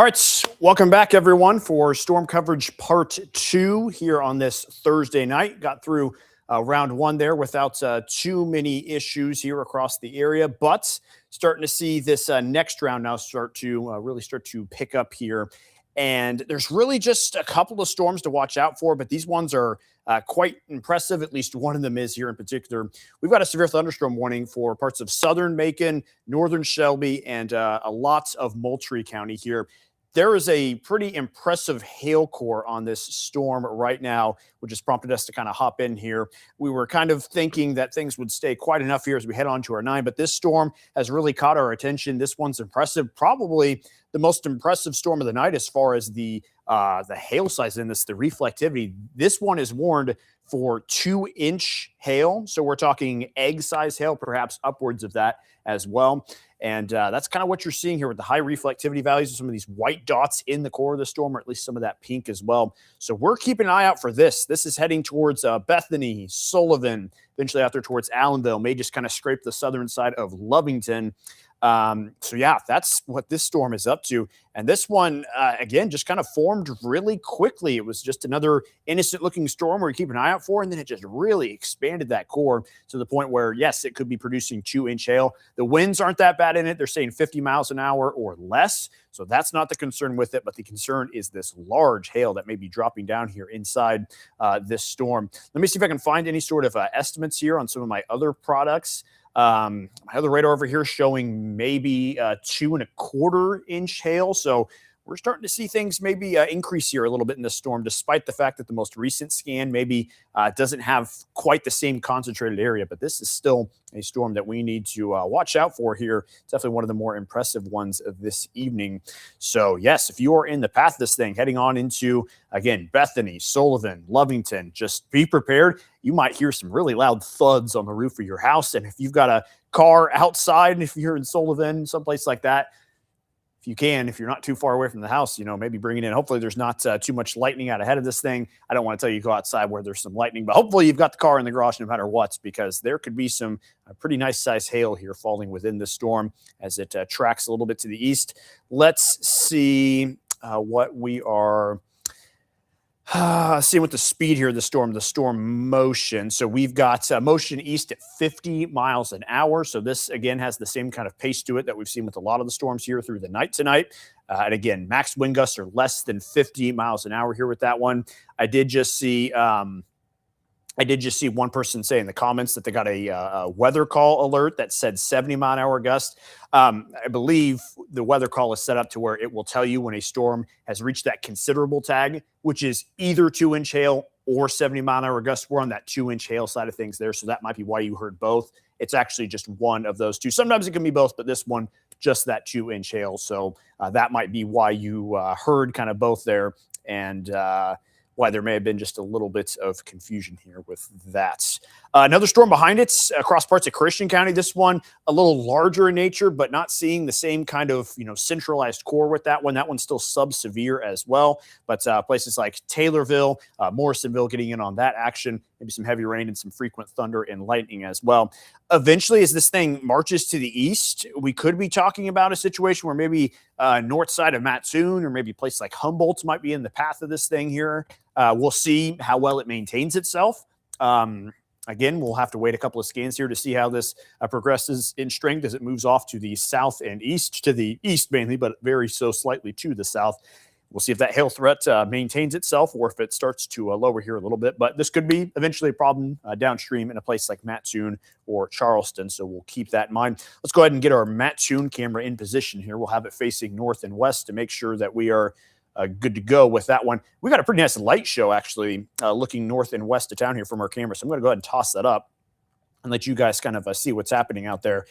All right, welcome back, everyone, for storm coverage part 2 here on this Thursday night. Got through round 1 there without too many issues here across the area, but starting to see this next round now start to pick up here. And there's really just a couple of storms to watch out for, but these ones are quite impressive. At least one of them is here in particular. We've got a severe thunderstorm warning for parts of southern Macon, northern Shelby, and a lot of Moultrie County here. There is a pretty impressive hail core on this storm right now, which has prompted us to kind of hop in here. We were kind of thinking that things would stay quiet enough here as we head on to our 9, but this storm has really caught our attention. This one's impressive, probably the most impressive storm of the night as far as the hail size in this, the reflectivity. This one is warned for 2-inch hail. So we're talking egg-size hail, perhaps upwards of that as well. And that's kind of what you're seeing here with the high reflectivity values of some of these white dots in the core of the storm, or at least some of that pink as well. So we're keeping an eye out for this. This is heading towards Bethany, Sullivan, eventually out there towards Allenville, may just kind of scrape the southern side of Lovington. So yeah, that's what this storm is up to. And this one, again, just kind of formed really quickly. It was just another innocent looking storm where you keep an eye out for, and then it just really expanded that core to the point where, yes, it could be producing 2-inch hail. The winds aren't that bad in it. They're saying 50 miles an hour or less. So that's not the concern with it, but the concern is this large hail that may be dropping down here inside this storm. Let me see if I can find any sort of estimates here on some of my other products. My other radar over here showing maybe 2.25-inch hail. So we're starting to see things maybe increase here a little bit in this storm, despite the fact that the most recent scan maybe doesn't have quite the same concentrated area. But this is still a storm that we need to watch out for here. It's definitely one of the more impressive ones of this evening. So yes, if you are in the path of this thing, heading on into, again, Bethany, Sullivan, Lovington, just be prepared. You might hear some really loud thuds on the roof of your house. And if you've got a car outside, and if you're in Sullivan, someplace like that, if you're not too far away from the house, maybe bring it in. Hopefully there's not too much lightning out ahead of this thing. I don't want to tell you to go outside where there's some lightning, but hopefully you've got the car in the garage no matter what, because there could be some pretty nice size hail here falling within the storm as it tracks a little bit to the east. Let's see what we are seeing with the speed here of the storm motion. So we've got motion east at 50 miles an hour. So this, again, has the same kind of pace to it that we've seen with a lot of the storms here through the night tonight. And again, max wind gusts are less than 50 miles an hour here with that one. I did just see one person say in the comments that they got a weather call alert that said 70-mile-an-hour gust. I believe the weather call is set up to where it will tell you when a storm has reached that considerable tag, which is either 2-inch hail or 70-mile-an-hour gusts. We're on that 2-inch hail side of things there, so that might be why you heard both. It's actually just one of those two. Sometimes it can be both, but this one, just that 2-inch hail. So that might be why you heard kind of both there, and why there may have been just a little bit of confusion here with that. Another storm behind it across parts of Christian County. This one a little larger in nature, but not seeing the same kind of centralized core with that one. That one's still sub-severe as well. But places like Taylorville, Morrisonville getting in on that action. Maybe some heavy rain and some frequent thunder and lightning as well. Eventually, as this thing marches to the east, we could be talking about a situation where maybe north side of Mattoon or maybe a place like Humboldt might be in the path of this thing here. We'll see how well it maintains itself. Again, we'll have to wait a couple of scans here to see how this progresses in strength as it moves off to the south and east, to the east mainly, but very so slightly to the south. We'll see if that hail threat maintains itself or if it starts to lower here a little bit. But this could be eventually a problem downstream in a place like Mattoon or Charleston. So we'll keep that in mind. Let's go ahead and get our Mattoon camera in position here. We'll have it facing north and west to make sure that we are good to go with that one. We got a pretty nice light show, actually, looking north and west of town here from our camera. So I'm going to go ahead and toss that up and let you guys kind of see what's happening out there.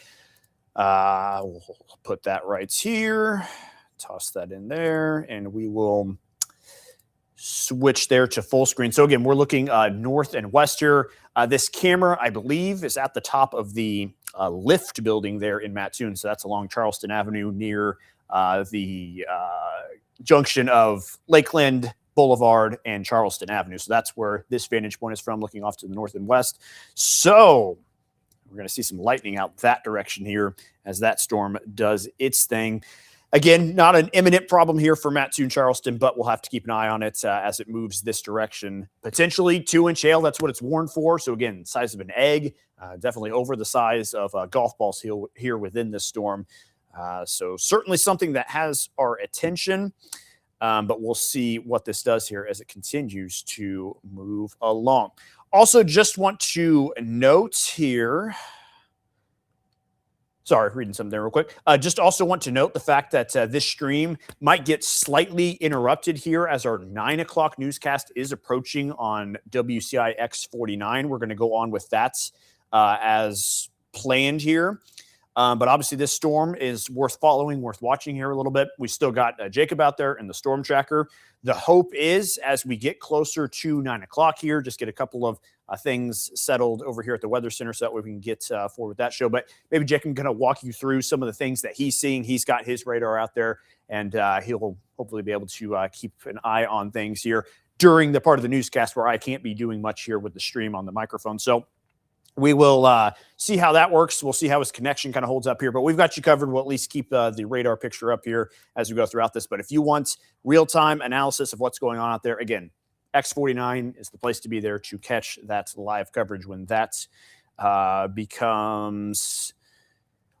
We'll put that right here. Toss that in there, and we will switch there to full screen. So again, we're looking north and west here. This camera, I believe, is at the top of the lift building there in Mattoon. So that's along Charleston Avenue near the junction of Lakeland Boulevard and Charleston Avenue. So that's where this vantage point is from, looking off to the north and west. So we're going to see some lightning out that direction here as that storm does its thing. Again, not an imminent problem here for Mattoon Charleston, but we'll have to keep an eye on it as it moves this direction. Potentially 2-inch hail. That's what it's warned for. So again, size of an egg, definitely over the size of golf balls here within this storm. So certainly something that has our attention. But we'll see what this does here as it continues to move along. Also, just want to note here. Sorry, reading something there real quick. Just also want to note the fact that this stream might get slightly interrupted here as our 9 o'clock newscast is approaching on WCIA-49. We're going to go on with that as planned here. But obviously this storm is worth following, worth watching here a little bit. We still got Jacob out there in the storm tracker. The hope is as we get closer to 9 o'clock here, just get a couple of things settled over here at the Weather Center so that we can get forward with that show. But maybe Jacob can kind of walk you through some of the things that he's seeing. He's got his radar out there, and he'll hopefully be able to keep an eye on things here during the part of the newscast where I can't be doing much here with the stream on the microphone. So we will see how that works. We'll see how his connection kind of holds up here, but we've got you covered. We'll at least keep the radar picture up here as we go throughout this. But if you want real-time analysis of what's going on out there, again, X49 is the place to be there to catch that live coverage when that becomes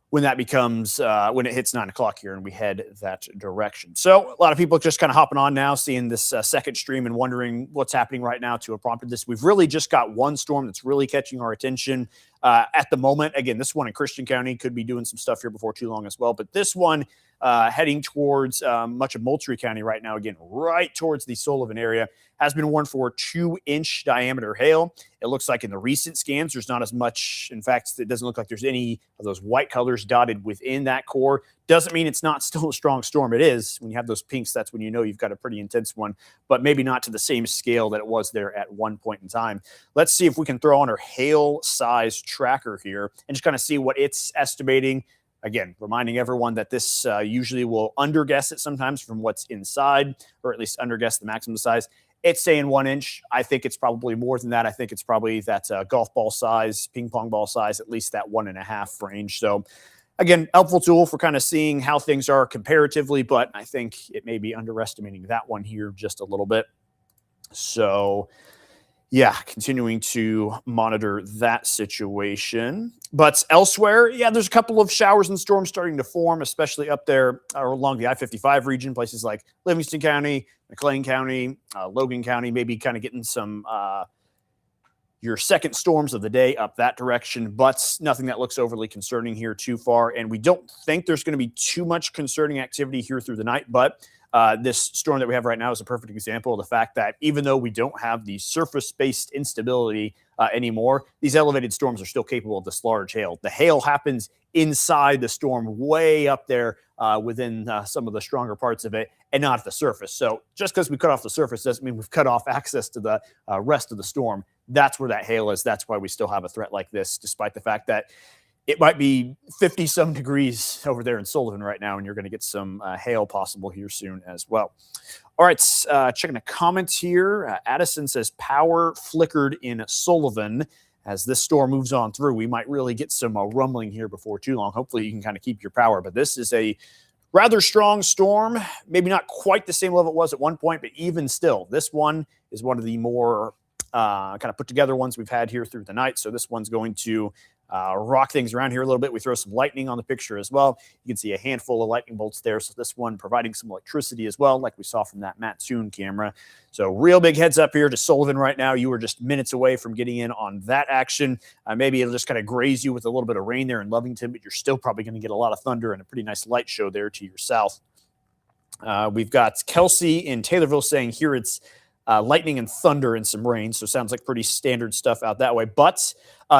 when it hits 9 o'clock here and we head that direction. So a lot of people just kind of hopping on now, seeing this second stream and wondering what's happening right now to have prompted this. We've really just got one storm that's really catching our attention at the moment. Again, this one in Christian County could be doing some stuff here before too long as well. But this one heading towards much of Moultrie County right now, again, right towards the Sullivan area, has been warned for 2-inch diameter hail. It looks like in the recent scans, there's not as much. In fact, it doesn't look like there's any of those white colors dotted within that core. Doesn't mean it's not still a strong storm. It is. When you have those pinks, that's when you know you've got a pretty intense one, but maybe not to the same scale that it was there at one point in time. Let's see if we can throw on our hail size tracker here and just kind of see what it's estimating. Again, reminding everyone that this usually will underguess it sometimes from what's inside, or at least underguess the maximum size. It's saying 1 inch. I think it's probably more than that. I think it's probably that golf ball size, ping pong ball size, at least that 1.5 range. So again, helpful tool for kind of seeing how things are comparatively, but I think it may be underestimating that one here just a little bit. So yeah, continuing to monitor that situation. But elsewhere, yeah, there's a couple of showers and storms starting to form, especially up there along the I-55 region, places like Livingston County, McLean County, Logan County, maybe kind of getting some your second storms of the day up that direction, but nothing that looks overly concerning here too far. And we don't think there's going to be too much concerning activity here through the night, but this storm that we have right now is a perfect example of the fact that even though we don't have the surface-based instability anymore, these elevated storms are still capable of this large hail. The hail happens inside the storm, way up there within some of the stronger parts of it, and not at the surface. So just because we cut off the surface doesn't mean we've cut off access to the rest of the storm. That's where that hail is. That's why we still have a threat like this, despite the fact that it might be 50-some degrees over there in Sullivan right now, and you're going to get some hail possible here soon as well. All right, checking the comments here. Addison says power flickered in Sullivan. As this storm moves on through, we might really get some rumbling here before too long. Hopefully you can kind of keep your power, but this is a rather strong storm. Maybe not quite the same level it was at one point, but even still, this one is one of the more kind of put together ones we've had here through the night. So this one's going to rock things around here a little bit. We throw some lightning on the picture as well. You can see a handful of lightning bolts there. So this one providing some electricity as well, like we saw from that Mattoon camera. So real big heads up here to Sullivan right now. You were just minutes away from getting in on that action. Maybe it'll just kind of graze you with a little bit of rain there in Lovington, but you're still probably going to get a lot of thunder and a pretty nice light show there to your south. We've got Kelsey in Taylorville saying here it's lightning and thunder and some rain. So sounds like pretty standard stuff out that way. But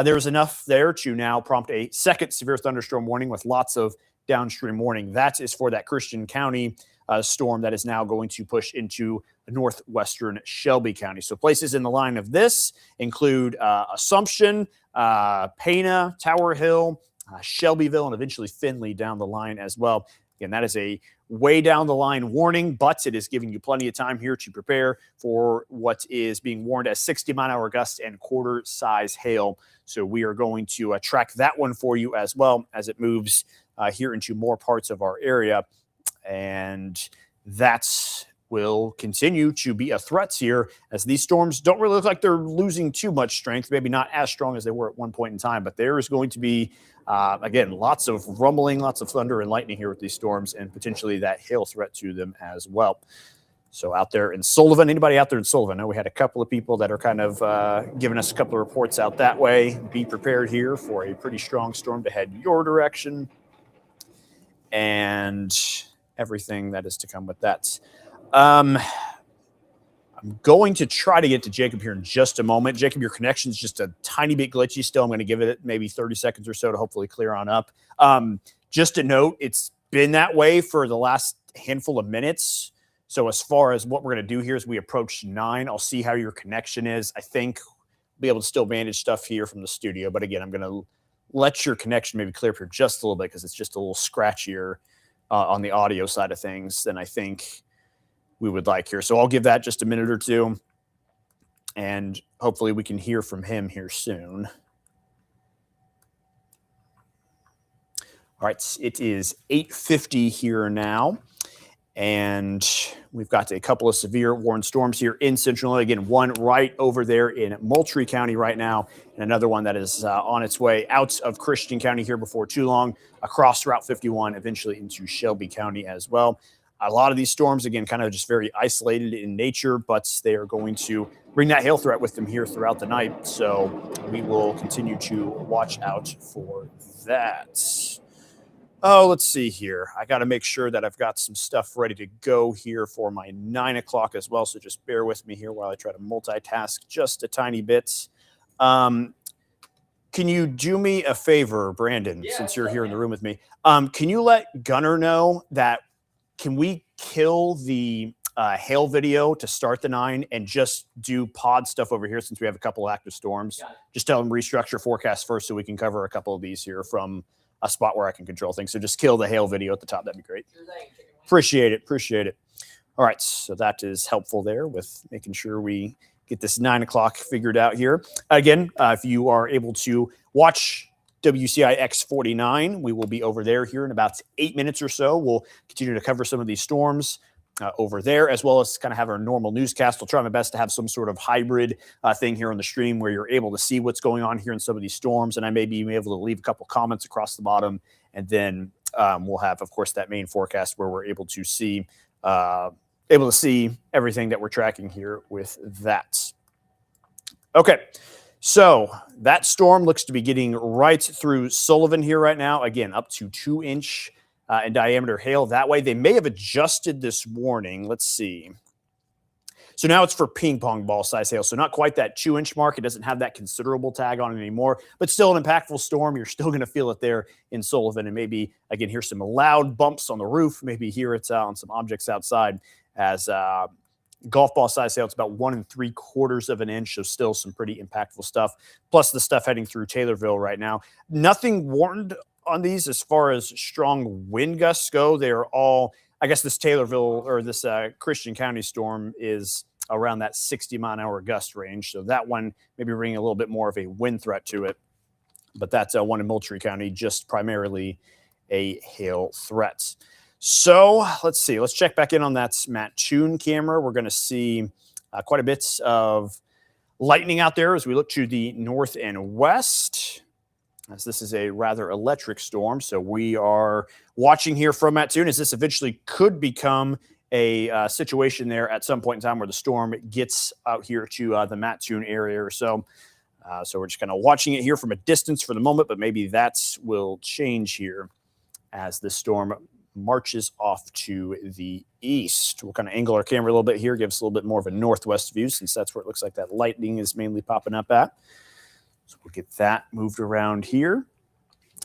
there was enough there to now prompt a second severe thunderstorm warning with lots of downstream warning. That is for that Christian County storm that is now going to push into northwestern Shelby County. So places in the line of this include Assumption, Pana, Tower Hill, Shelbyville, and eventually Findlay down the line as well. Again, that is a way down the line warning, but it is giving you plenty of time here to prepare for what is being warned as 60-mile-an-hour gusts and quarter-size hail. So we are going to track that one for you as well as it moves here into more parts of our area. And that's will continue to be a threat here as these storms don't really look like they're losing too much strength, maybe not as strong as they were at one point in time, but there is going to be, again, lots of rumbling, lots of thunder and lightning here with these storms and potentially that hail threat to them as well. So out there in Sullivan, anybody out there in Sullivan? I know we had a couple of people that are kind of giving us a couple of reports out that way. Be prepared here for a pretty strong storm to head your direction and everything that is to come with that. I'm going to try to get to Jacob here in just a moment. Jacob, your connection's just a tiny bit glitchy still. I'm going to give it maybe 30 seconds or so to hopefully clear on up. Just a note, it's been that way for the last handful of minutes. So as far as what we're going to do here as we approach 9, I'll see how your connection is. I think we'll be able to still manage stuff here from the studio. But again, I'm going to let your connection maybe clear up here just a little bit because it's just a little scratchier on the audio side of things than I think we would like here. So I'll give that just a minute or two, and hopefully we can hear from him here soon. All right, it is 8:50 here now, and we've got a couple of severe warned storms here in Central Illinois. Again, one right over there in Moultrie County right now, and another one that is on its way out of Christian County here before too long, across Route 51, eventually into Shelby County as well. A lot of these storms, again, kind of just very isolated in nature, but they are going to bring that hail threat with them here throughout the night. So we will continue to watch out for that. Oh, let's see here. I got to make sure that I've got some stuff ready to go here for my 9 o'clock as well. So just bear with me here while I try to multitask just a tiny bit. Can you do me a favor, Brandon, since you're here in the room with me? Can you let Gunner know that can we kill the hail video to start the 9 and just do pod stuff over here since we have a couple active storms? Just tell them restructure forecast first so we can cover a couple of these here from a spot where I can control things. So just kill the hail video at the top. That'd be great. Appreciate it. Appreciate it. All right. So that is helpful there with making sure we get this 9 o'clock figured out here. Again, if you are able to watch WCIA-49, we will be over there here in about 8 minutes or so. We'll continue to cover some of these storms over there, as well as kind of have our normal newscast. We'll try my best to have some sort of hybrid thing here on the stream where you're able to see what's going on here in some of these storms, and I may be able to leave a couple comments across the bottom, and then we'll have, of course, that main forecast where we're able to see everything that we're tracking here with that. Okay. So that storm looks to be getting right through Sullivan here right now. Again, up to 2-inch in diameter hail that way. They may have adjusted this warning. Let's see. So now it's for ping pong ball size hail. So not quite that 2-inch mark. It doesn't have that considerable tag on it anymore, but still an impactful storm. You're still going to feel it there in Sullivan, and maybe, again, hear some loud bumps on the roof. Maybe hear it on some objects outside as golf ball size hail. It's about 1 3/4 of an inch, so still some pretty impactful stuff. Plus the stuff heading through Taylorville right now. Nothing warned on these as far as strong wind gusts go. They are all, I guess this Taylorville or this Christian County storm is around that 60-mile-an-hour gust range. So that one maybe bringing a little bit more of a wind threat to it. But that's one in Moultrie County, just primarily a hail threat. So let's see. Let's check back in on that Mattoon camera. We're going to see quite a bit of lightning out there as we look to the north and west, as this is a rather electric storm. So we are watching here from Mattoon as this eventually could become a situation there at some point in time where the storm gets out here to the Mattoon area or so. So we're just kind of watching it here from a distance for the moment, but maybe that will change here as the storm marches off to the east. We'll kind of angle our camera a little bit here, give us a little bit more of a northwest view since that's where it looks like that lightning is mainly popping up at. So we'll get that moved around here.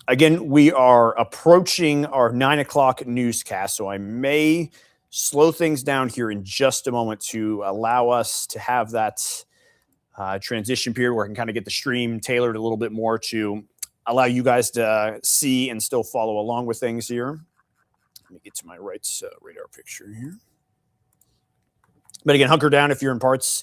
Again, we are approaching our 9 o'clock newscast, so I may slow things down here in just a moment to allow us to have that transition period where I can kind of get the stream tailored a little bit more to allow you guys to see and still follow along with things here. Let me get to my right radar picture here. But again, hunker down if you're in parts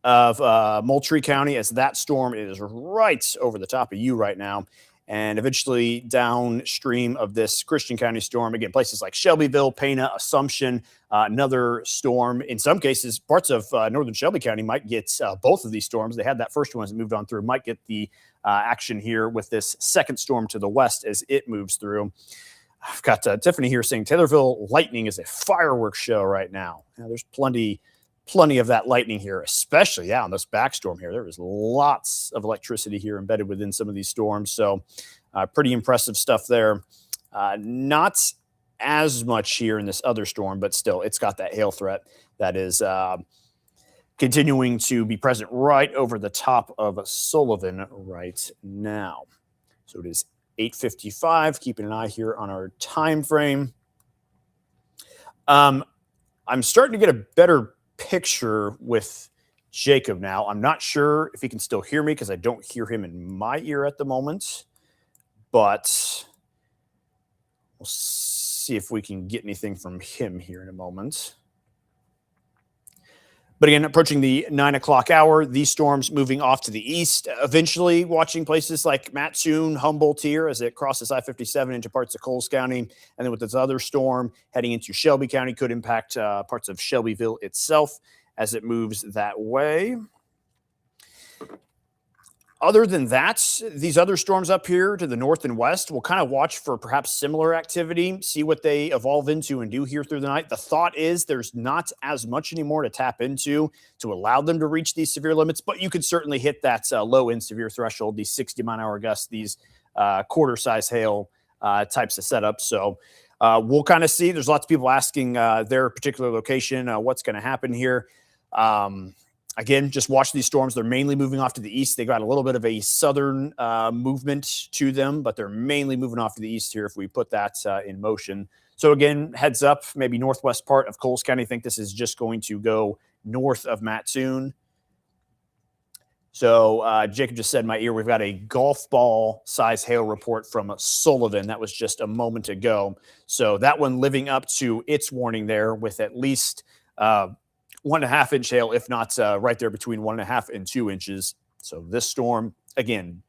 of Moultrie County, as that storm is right over the top of you right now. and eventually downstream of this Christian County storm. Again, places like Shelbyville, Pana, Assumption, another storm. In some cases, parts of northern Shelby County might get both of these storms. They had that first one as it moved on through, might get the action here with this second storm to the west as it moves through. I've got Tiffany here saying Taylorville lightning is a fireworks show right now. There's plenty of that lightning here, especially on this back storm here. There was lots of electricity here embedded within some of these storms. So pretty impressive stuff there. Not as much here in this other storm, but still it's got that hail threat that is continuing to be present right over the top of Sullivan right now. So it is 8:55. Keeping an eye here on our time frame. I'm starting to get a better picture with Jacob now. I'm not sure if he can still hear me because I don't hear him in my ear at the moment, but we'll see if we can get anything from him here in a moment. But again, approaching the 9 o'clock hour, these storms moving off to the east, eventually watching places like Mattoon, Humboldt here as it crosses I-57 into parts of Coles County. And then with this other storm heading into Shelby County, could impact parts of Shelbyville itself as it moves that way. Other than that, these other storms up here to the north and west, we'll kind of watch for perhaps similar activity, see what they evolve into and do here through the night. The thought is there's not as much anymore to tap into to allow them to reach these severe limits, but you could certainly hit that low end severe threshold, these 60-mile-an-hour gusts, these quarter-size hail types of setups. So we'll kind of see. There's lots of people asking their particular location, what's going to happen here. Again, just watch these storms. They're mainly moving off to the east. They got a little bit of a southern movement to them, but they're mainly moving off to the east here if we put that in motion. So again, heads up, maybe northwest part of Coles County. I think this is just going to go north of Mattoon. So Jacob just said in my ear, we've got a golf ball size hail report from Sullivan. That was just a moment ago. So that one living up to its warning there with at least 1.5 inch hail, if not right there between 1.5 and 2 inches. So this storm, again,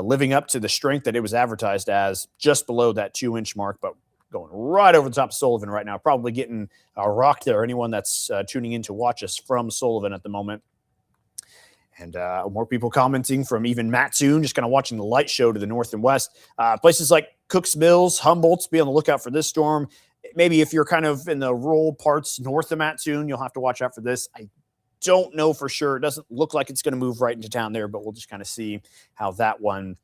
living up to the strength that it was advertised as, just below that 2-inch mark, but going right over the top of Sullivan right now, probably getting rocked there. Anyone that's tuning in to watch us from Sullivan at the moment. And more people commenting from even Mattoon, just kind of watching the light show to the north and west. Places like Cooks Mills, Humboldt, be on the lookout for this storm. Maybe if you're kind of in the rural parts north of Mattoon, you'll have to watch out for this. I don't know for sure. It doesn't look like it's going to move right into town there, but we'll just kind of see how that one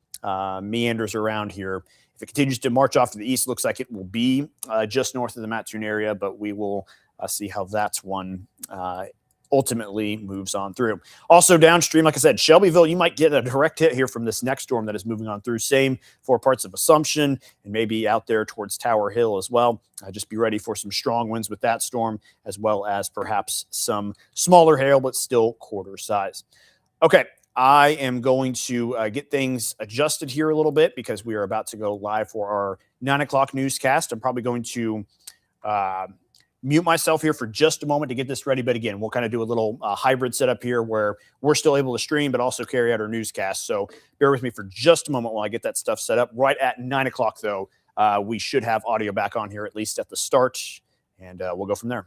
meanders around here. If it continues to march off to the east, looks like it will be just north of the Mattoon area, but we will see how that's one ultimately moves on through. Also downstream, like I said, Shelbyville, you might get a direct hit here from this next storm that is moving on through. Same for parts of Assumption and maybe out there towards Tower Hill as well. Just be ready for some strong winds with that storm, as well as perhaps some smaller hail, but still quarter size. Okay, I am going to get things adjusted here a little bit because we are about to go live for our 9 o'clock newscast. I'm probably going to mute myself here for just a moment to get this ready. But again, we'll kind of do a little hybrid setup here where we're still able to stream, but also carry out our newscast. So bear with me for just a moment while I get that stuff set up. Right at 9 o'clock, though, we should have audio back on here, at least at the start, and we'll go from there.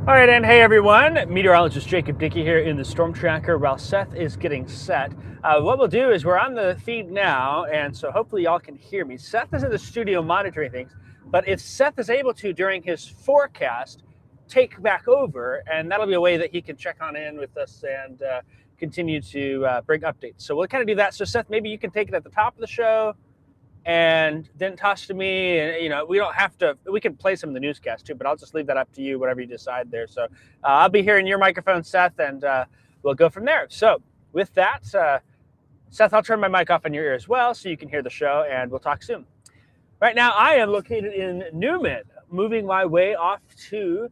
All right, and hey everyone, meteorologist Jacob Dickey here in the Storm Tracker while Seth is getting set. What we'll do is we're on the feed now, and so hopefully y'all can hear me. Seth is in the studio monitoring things, but if Seth is able to, during his forecast, take back over, and that'll be a way that he can check on in with us and continue to bring updates. So we'll kind of do that. So Seth, maybe you can take it at the top of the show, and then toss to me, and we don't have to, we can play some of the newscast too, but I'll just leave that up to you, whatever you decide there. So I'll be here in your microphone, Seth, and we'll go from there. So with that, Seth, I'll turn my mic off in your ear as well so you can hear the show, and we'll talk soon. Right now I am located in Newman, moving my way off to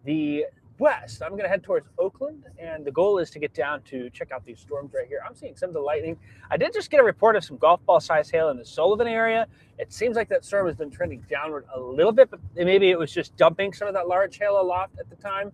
the west, I'm going to head towards Oakland, and the goal is to get down to check out these storms right here. I'm seeing some of the lightning. I did just get a report of some golf ball size hail in the Sullivan area. It seems like that storm has been trending downward a little bit, but maybe it was just dumping some of that large hail aloft at the time.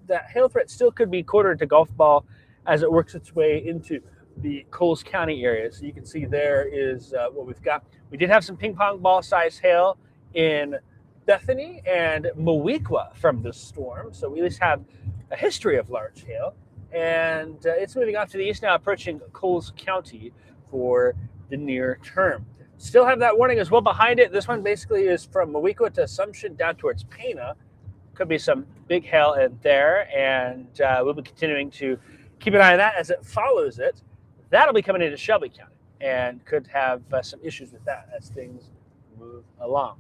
That hail threat still could be quartered to golf ball as it works its way into the Coles County area. So you can see there is what we've got. We did have some ping pong ball size hail in Bethany and Mowequa from the storm. So we at least have a history of large hail. And it's moving off to the east now, approaching Coles County for the near term. Still have that warning as well behind it. This one basically is from Mowequa to Assumption down towards Pana. Could be some big hail in there. And we'll be continuing to keep an eye on that as it follows it. That'll be coming into Shelby County and could have some issues with that as things move along.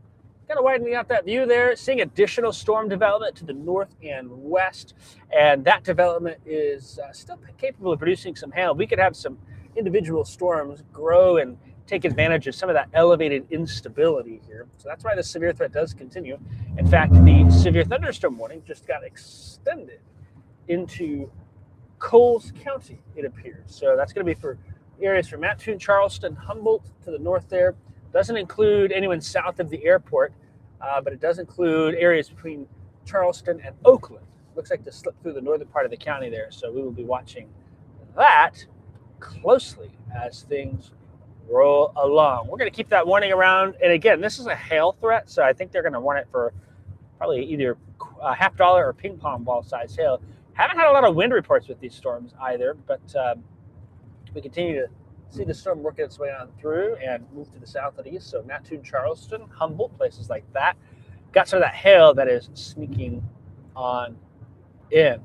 Kind of widening out that view there, seeing additional storm development to the north and west, and that development is still capable of producing some hail. We could have some individual storms grow and take advantage of some of that elevated instability here. So that's why the severe threat does continue. In fact, the severe thunderstorm warning just got extended into Coles County, it appears. So that's going to be for areas from Mattoon, Charleston, Humboldt to the north there. Doesn't include anyone south of the airport, but it does include areas between Charleston and Oakland. Looks like to slip through the northern part of the county there. So we will be watching that closely as things roll along. We're going to keep that warning around. And again, this is a hail threat, so I think they're going to warn it for probably either $50 or ping pong ball size hail. Haven't had a lot of wind reports with these storms either, but we continue to see the storm working its way on through and move to the south and east. So Mattoon, Charleston, Humboldt, places like that. Got some of that hail that is sneaking on in.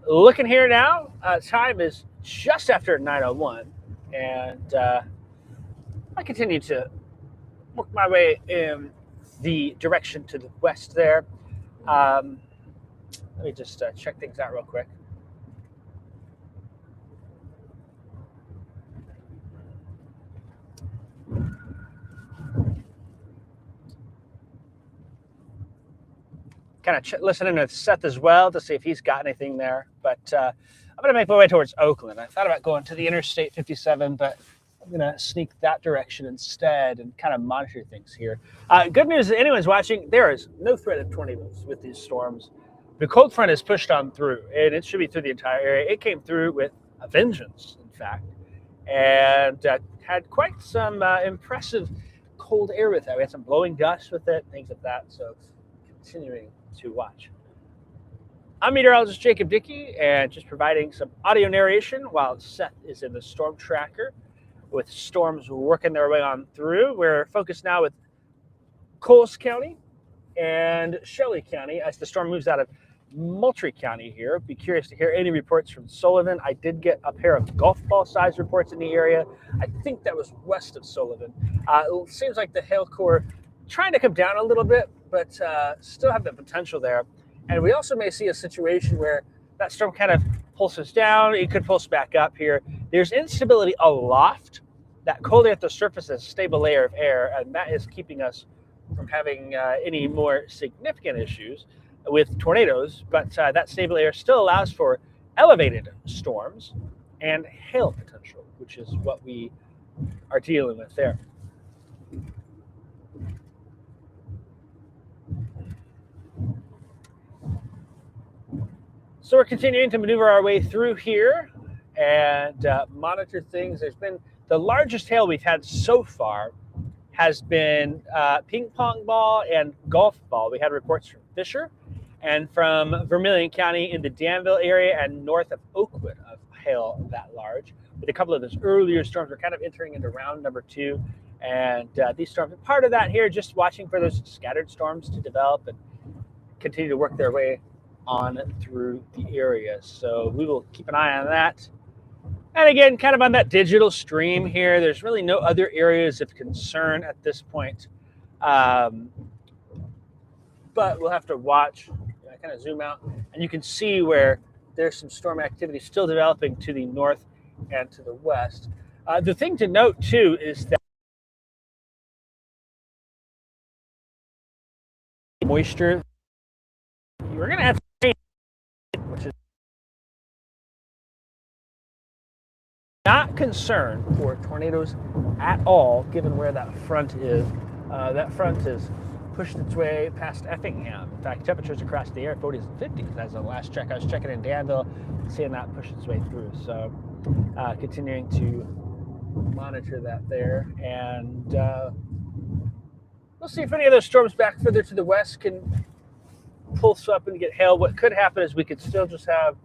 Looking here now, time is just after 9:01, and I continue to work my way in the direction to the west there. Let me just check things out real quick. Kind of listening to Seth as well to see if he's got anything there. But I'm going to make my way towards Oakland. I thought about going to the Interstate 57, but I'm going to sneak that direction instead and kind of monitor things here. Good news, if anyone's watching, there is no threat of tornadoes with these storms. The cold front is pushed on through, and it should be through the entire area. It came through with a vengeance, in fact, and had quite some impressive cold air with it. We had some blowing gusts with it, things like that. So continuing to watch. I'm meteorologist Jacob Dickey, and just providing some audio narration while Seth is in the storm tracker with storms working their way on through. We're focused now with Coles County and Shelley County as the storm moves out of Moultrie County here. Be curious to hear any reports from Sullivan. I did get a pair of golf ball size reports in the area. I think that was west of Sullivan. It seems like the hail core trying to come down a little bit, but still have the potential there. And we also may see a situation where that storm kind of pulses down. It could pulse back up here. There's instability aloft. That cold air at the surface is a stable layer of air, and that is keeping us from having any more significant issues with tornadoes. But that stable air still allows for elevated storms and hail potential, which is what we are dealing with there. So we're continuing to maneuver our way through here and monitor things. There's been the largest hail we've had so far has been ping pong ball and golf ball. We had reports from Fisher and from Vermilion County in the Danville area and north of Oakwood of hail that large. With a couple of those earlier storms, we're kind of entering into round number 2. And these storms are part of that here, just watching for those scattered storms to develop and continue to work their way on through the area. So we will keep an eye on that. And again, kind of on that digital stream here, there's really no other areas of concern at this point. But we'll have to watch. I kind of zoom out, and you can see where there's some storm activity still developing to the north and to the west. The thing to note, too, is that moisture, we're going to have rain Not concerned for tornadoes at all, given where that front is. That front is pushed its way past Effingham. In fact, temperatures across the air 40s and 50s. As the last check, I was checking in Danville, seeing that push its way through. So continuing to monitor that there. And we'll see if any of those storms back further to the west can pulse up and get hail. What could happen is we could still just have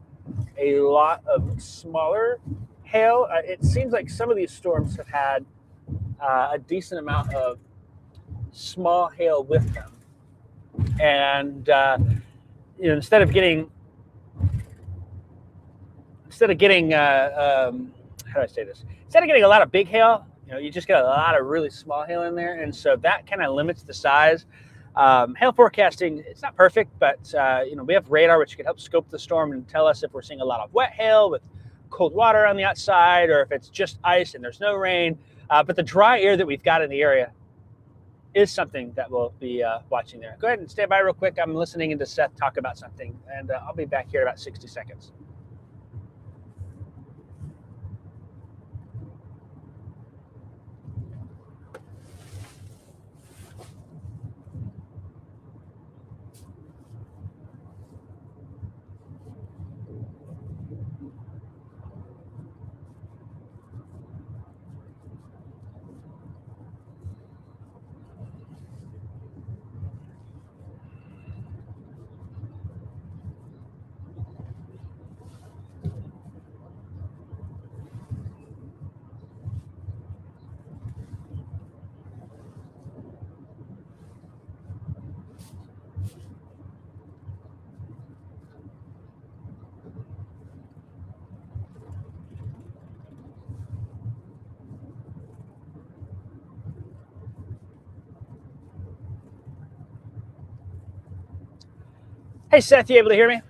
a lot of smaller hail. It seems like some of these storms have had a decent amount of small hail with them, and instead of getting how do I say this? Instead of getting a lot of big hail, you just get a lot of really small hail in there, and so that kind of limits the size. Hail forecasting, it's not perfect, but we have radar which can help scope the storm and tell us if we're seeing a lot of wet hail with cold water on the outside, or if it's just ice and there's no rain. But the dry air that we've got in the area is something that we'll be watching there. Go ahead and stand by real quick. I'm listening into Seth talk about something, and I'll be back here in about 60 seconds. Hey, Seth, you able to hear me?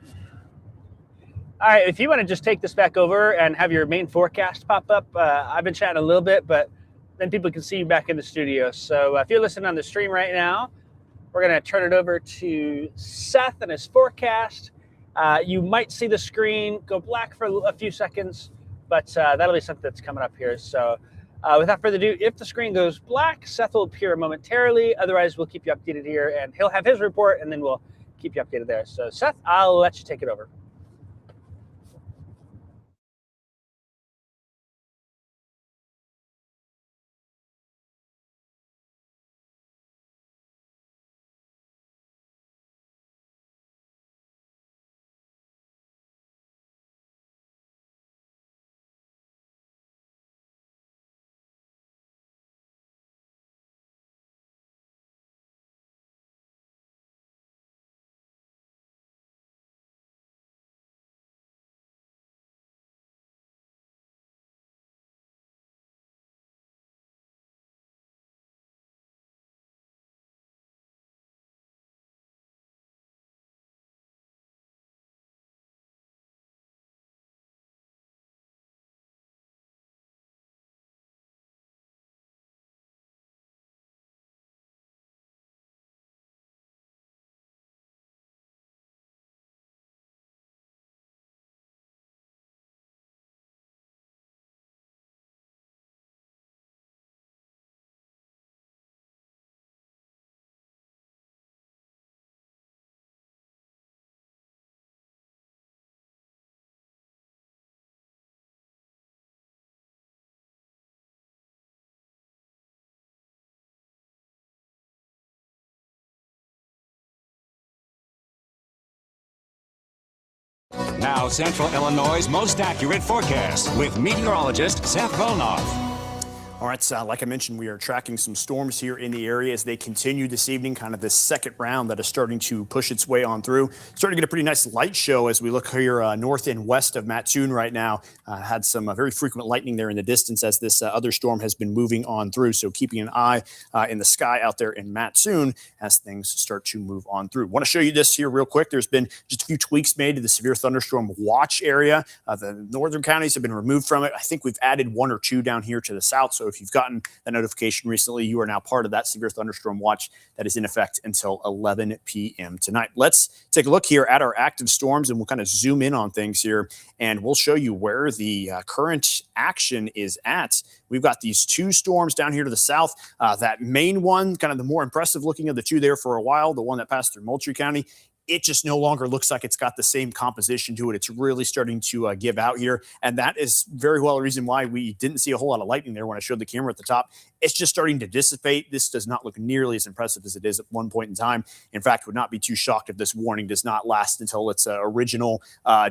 All right, if you want to just take this back over and have your main forecast pop up, I've been chatting a little bit, but then people can see you back in the studio. So if you're listening on the stream right now, we're going to turn it over to Seth and his forecast. You might see the screen go black for a few seconds, but that'll be something that's coming up here. So without further ado, if the screen goes black, Seth will appear momentarily. Otherwise, we'll keep you updated here, and he'll have his report, and then we'll keep you updated there. So Seth, I'll let you take it over. Now, Central Illinois' most accurate forecast with meteorologist Seth Volnoff. All right, like I mentioned, we are tracking some storms here in the area as they continue this evening, kind of this second round that is starting to push its way on through. Starting to get a pretty nice light show as we look here north and west of Mattoon right now. Had some very frequent lightning there in the distance as this other storm has been moving on through. So keeping an eye in the sky out there in Mattoon as things start to move on through. Want to show you this here real quick. There's been just a few tweaks made to the severe thunderstorm watch area. The northern counties have been removed from it. I think we've added one or two down here to the south. So if you've gotten that notification recently, you are now part of that severe thunderstorm watch that is in effect until 11 p.m. tonight. Let's take a look here at our active storms, and we'll kind of zoom in on things here, and we'll show you where the current action is at. We've got these two storms down here to the south. That main one, kind of the more impressive looking of the two there for a while, the one that passed through Moultrie County, it just no longer looks like it's got the same composition to it. It's really starting to give out here. And that is very well a reason why we didn't see a whole lot of lightning there when I showed the camera at the top. It's just starting to dissipate. This does not look nearly as impressive as it is at one point in time. In fact, would not be too shocked if this warning does not last until its original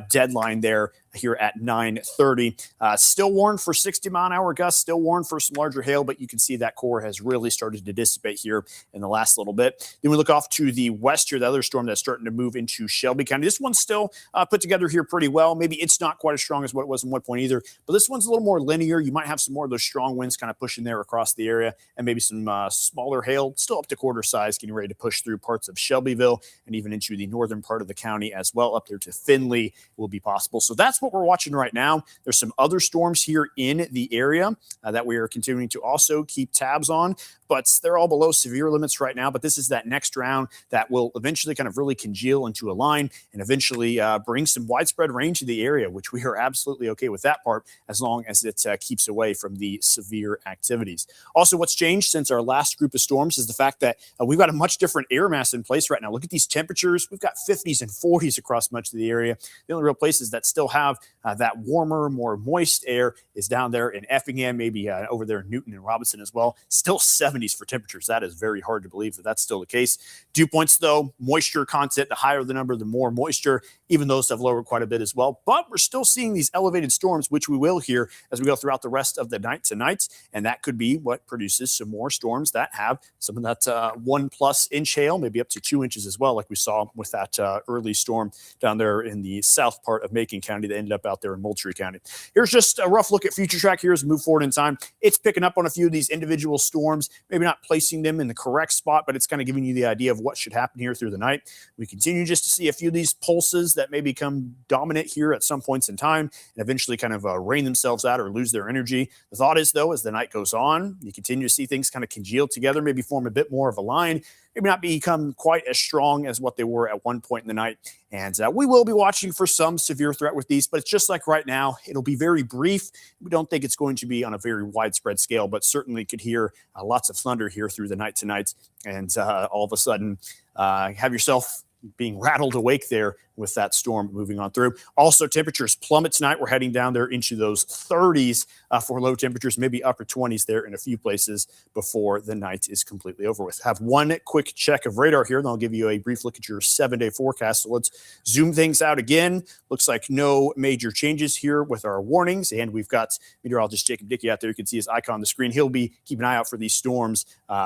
deadline there here at 9:30. Still warned for 60-mile-an-hour gusts, still warned for some larger hail, but you can see that core has really started to dissipate here in the last little bit. Then we look off to the west here, the other storm that's starting to move into Shelby County. This one's still put together here pretty well. Maybe it's not quite as strong as what it was in one point either, but this one's a little more linear. You might have some more of those strong winds kind of pushing there across the area, and maybe some smaller hail, still up to quarter size, getting ready to push through parts of Shelbyville and even into the northern part of the county as well. Up there to Findlay will be possible. So that's what we're watching right now. There's some other storms here in the area that we are continuing to also keep tabs on, but they're all below severe limits right now. But this is that next round that will eventually kind of really congeal into a line and eventually bring some widespread rain to the area, which we are absolutely okay with that part as long as it keeps away from the severe activities. Also, what's changed since our last group of storms is the fact that we've got a much different air mass in place right now. Look at these temperatures. We've got 50s and 40s across much of the area. The only real places that still have that warmer, more moist air is down there in Effingham, maybe over there in Newton and Robinson as well. Still 70s for temperatures. That is very hard to believe that that's still the case. Dew points, though, moisture content, the higher the number, the more moisture. Even those have lowered quite a bit as well. But we're still seeing these elevated storms, which we will hear as we go throughout the rest of the night tonight. And that could be what produces some more storms that have some of that 1+ inch hail, maybe up to 2 inches as well, like we saw with that early storm down there in the south part of Macon County that ended up out there in Moultrie County. Here's just a rough look at future track here as we move forward in time. It's picking up on a few of these individual storms, maybe not placing them in the correct spot, but it's kind of giving you the idea of what should happen here through the night. We continue just to see a few of these pulses that may become dominant here at some points in time and eventually kind of rain themselves out or lose their energy. The thought is, though, as the night goes on, you continue to see things kind of congeal together, maybe form a bit more of a line, maybe not become quite as strong as what they were at one point in the night. And we will be watching for some severe threat with these, but it's just like right now, it'll be very brief. We don't think it's going to be on a very widespread scale, but certainly could hear lots of thunder here through the night tonight. And all of a sudden, have yourself being rattled awake there with that storm moving on through. Also, temperatures plummet tonight. We're heading down there into those 30s for low temperatures, maybe upper 20s there in a few places before the night is completely over with. Have one quick check of radar here, then I'll give you a brief look at your 7-day forecast. So let's zoom things out again. Looks like no major changes here with our warnings, and we've got meteorologist Jacob Dickey out there. You can see his icon on the screen. He'll be keeping an eye out for these storms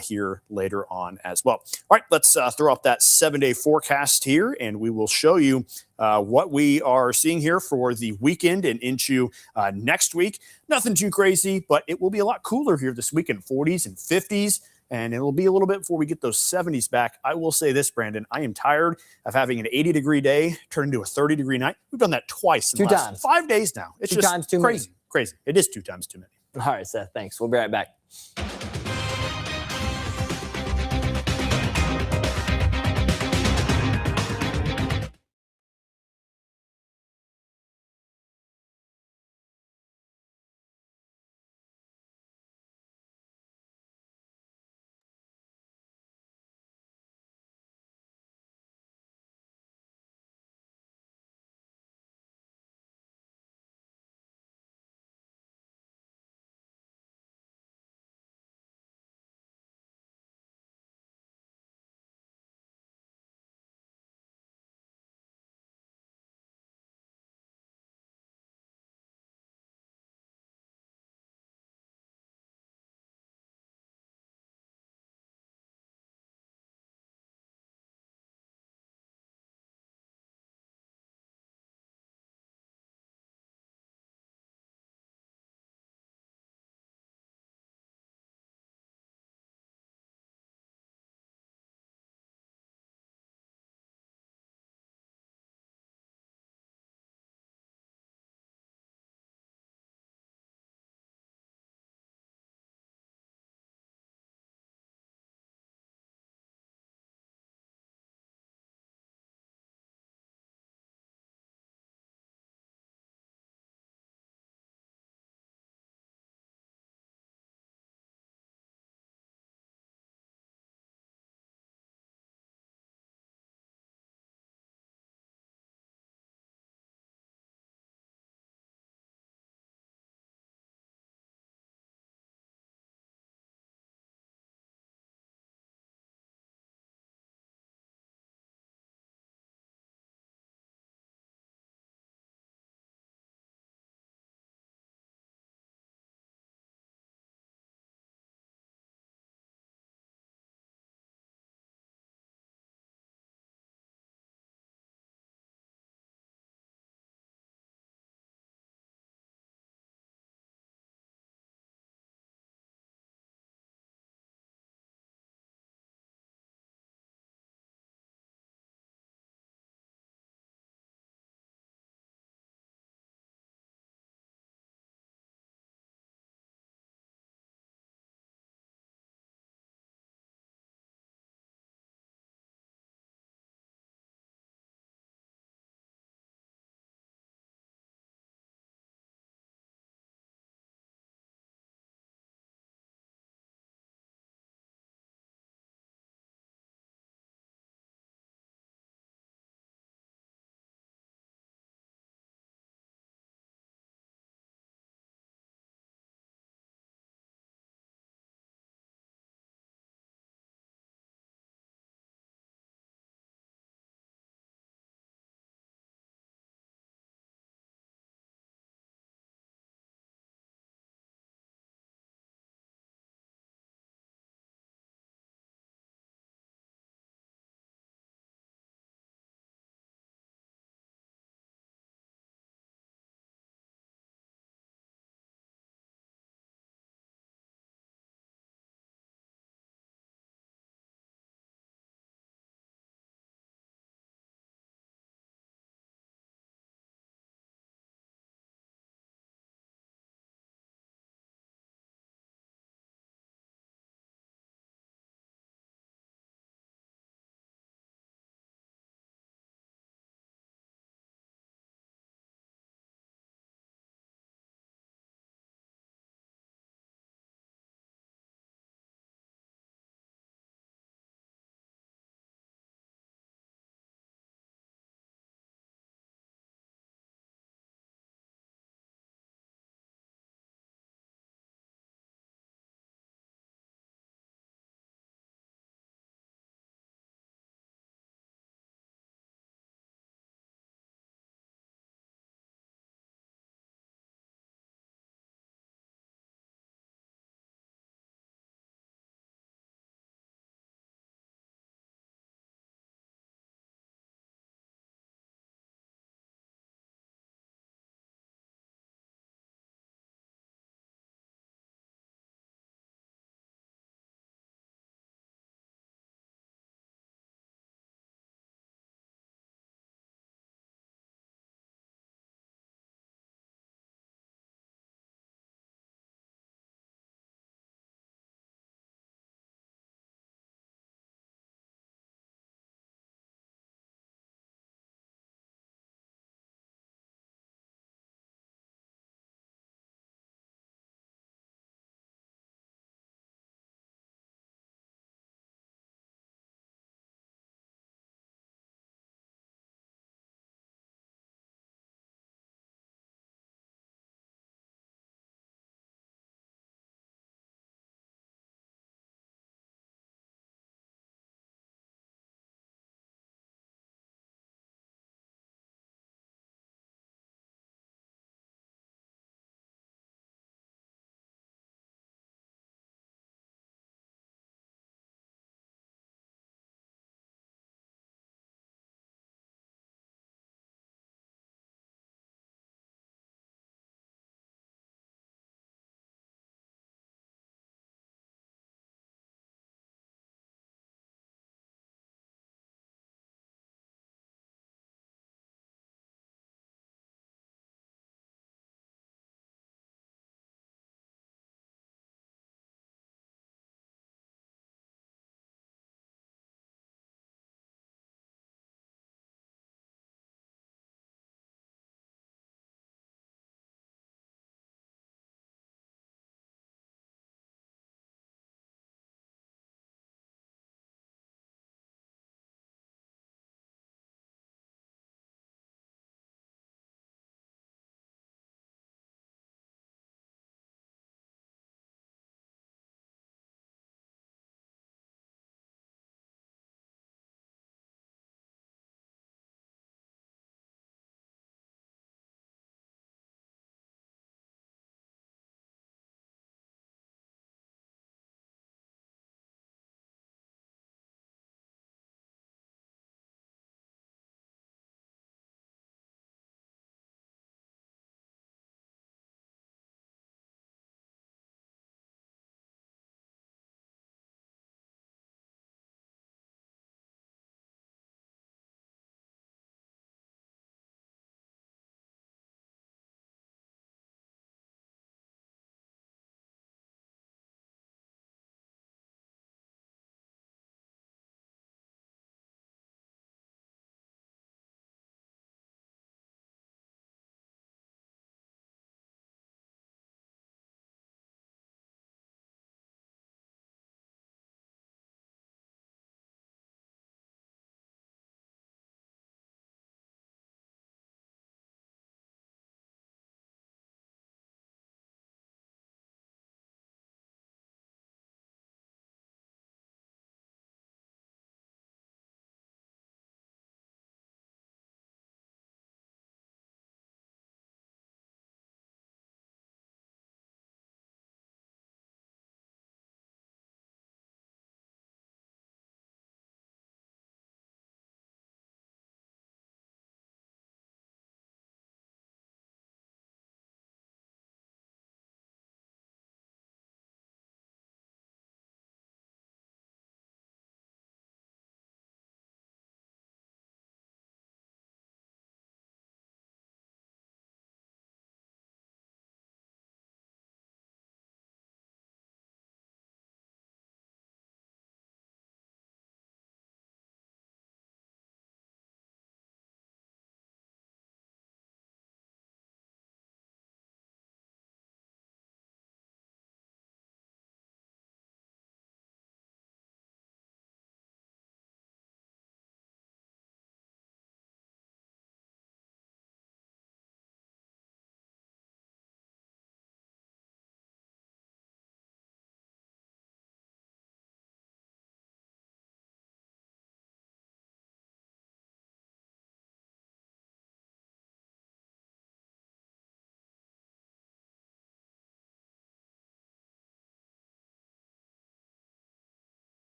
here later on as well. All right, let's throw up that 7-day forecast here, and we will show you what we are seeing here for the weekend and into next week. Nothing too crazy, but it will be a lot cooler here this weekend, 40s and 50s, and it'll be a little bit before we get those 70s back. I will say this, Brandon, I am tired of having an 80-degree day turn into a 30-degree night. We've done that twice in the last 5 days now. It's two just times too crazy. many. Crazy. It is 2 times too many. All right, Seth, thanks. We'll be right back.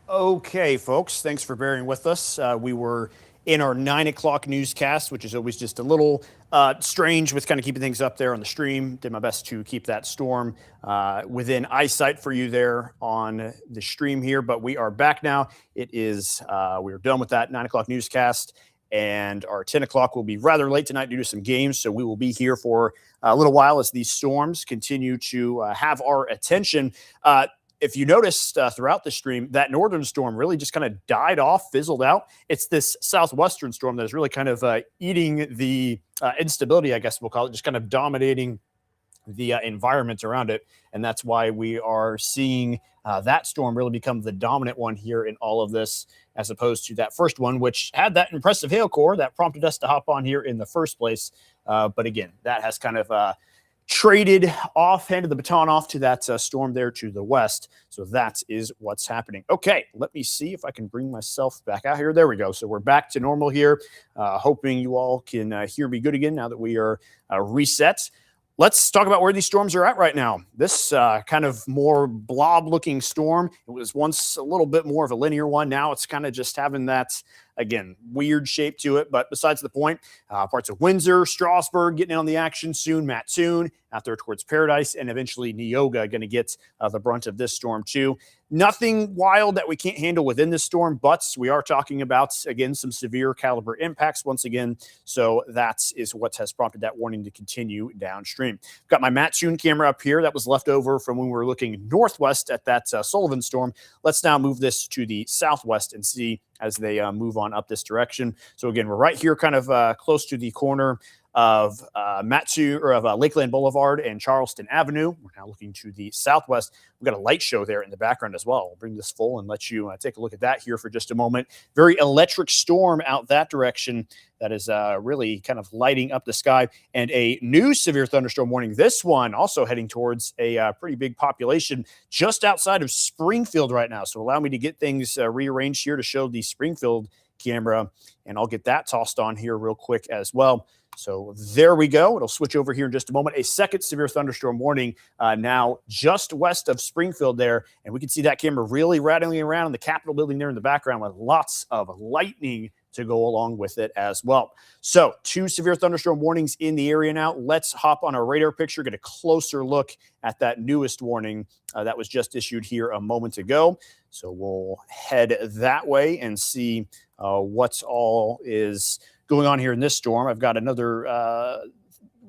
Okay, folks, thanks for bearing with us. We were in our 9 o'clock newscast, which is always just a little strange with kind of keeping things up there on the stream. Did my best to keep that storm within eyesight for you there on the stream here, but we are back now. It is, we are done with that 9 o'clock newscast, and our 10 o'clock will be rather late tonight due to some games, so we will be here for a little while as these storms continue to have our attention. If you noticed throughout the stream, that northern storm really just kind of died off, fizzled out. It's this southwestern storm that is really kind of eating the instability, I guess we'll call it, just kind of dominating the environment around it. And that's why we are seeing that storm really become the dominant one here in all of this, as opposed to that first one, which had that impressive hail core that prompted us to hop on here in the first place. But again, that has kind of traded off, handed the baton off to that storm there to the west. So that is what's happening. Okay, let me see if I can bring myself back out here. There we go. So we're back to normal here. Hoping you all can hear me good again now that we are reset. Let's talk about where these storms are at right now. This kind of more blob-looking storm, it was once a little bit more of a linear one. Now it's kind of just having that, again, weird shape to it. But besides the point, parts of Windsor, Strasburg getting in on the action soon, Mattoon out there towards Paradise, and eventually Neoga going to get the brunt of this storm too. Nothing wild that we can't handle within this storm, but we are talking about, again, some severe caliber impacts once again. So that is what has prompted that warning to continue downstream. I've got my Mattoon camera up here that was left over from when we were looking northwest at that Sullivan storm. Let's now move this to the southwest and see as they move on up this direction. So again, we're right here kind of close to the corner of Mattoon, or of Lakeland Boulevard and Charleston Avenue. We're now looking to the southwest. We've got a light show there in the background as well. We'll bring this full and let you take a look at that here for just a moment. Very electric storm out that direction that is really kind of lighting up the sky. And a new severe thunderstorm warning. This one also heading towards a pretty big population just outside of Springfield right now. So allow me to get things rearranged here to show the Springfield camera, and I'll get that tossed on here real quick as well. So there we go. It'll switch over here in just a moment. A second severe thunderstorm warning now just west of Springfield there. And we can see that camera really rattling around in the Capitol building there in the background with lots of lightning to go along with it as well. So 2 severe thunderstorm warnings in the area now. Let's hop on our radar picture, get a closer look at that newest warning that was just issued here a moment ago. So we'll head that way and see what's all is going on here in this storm. I've got another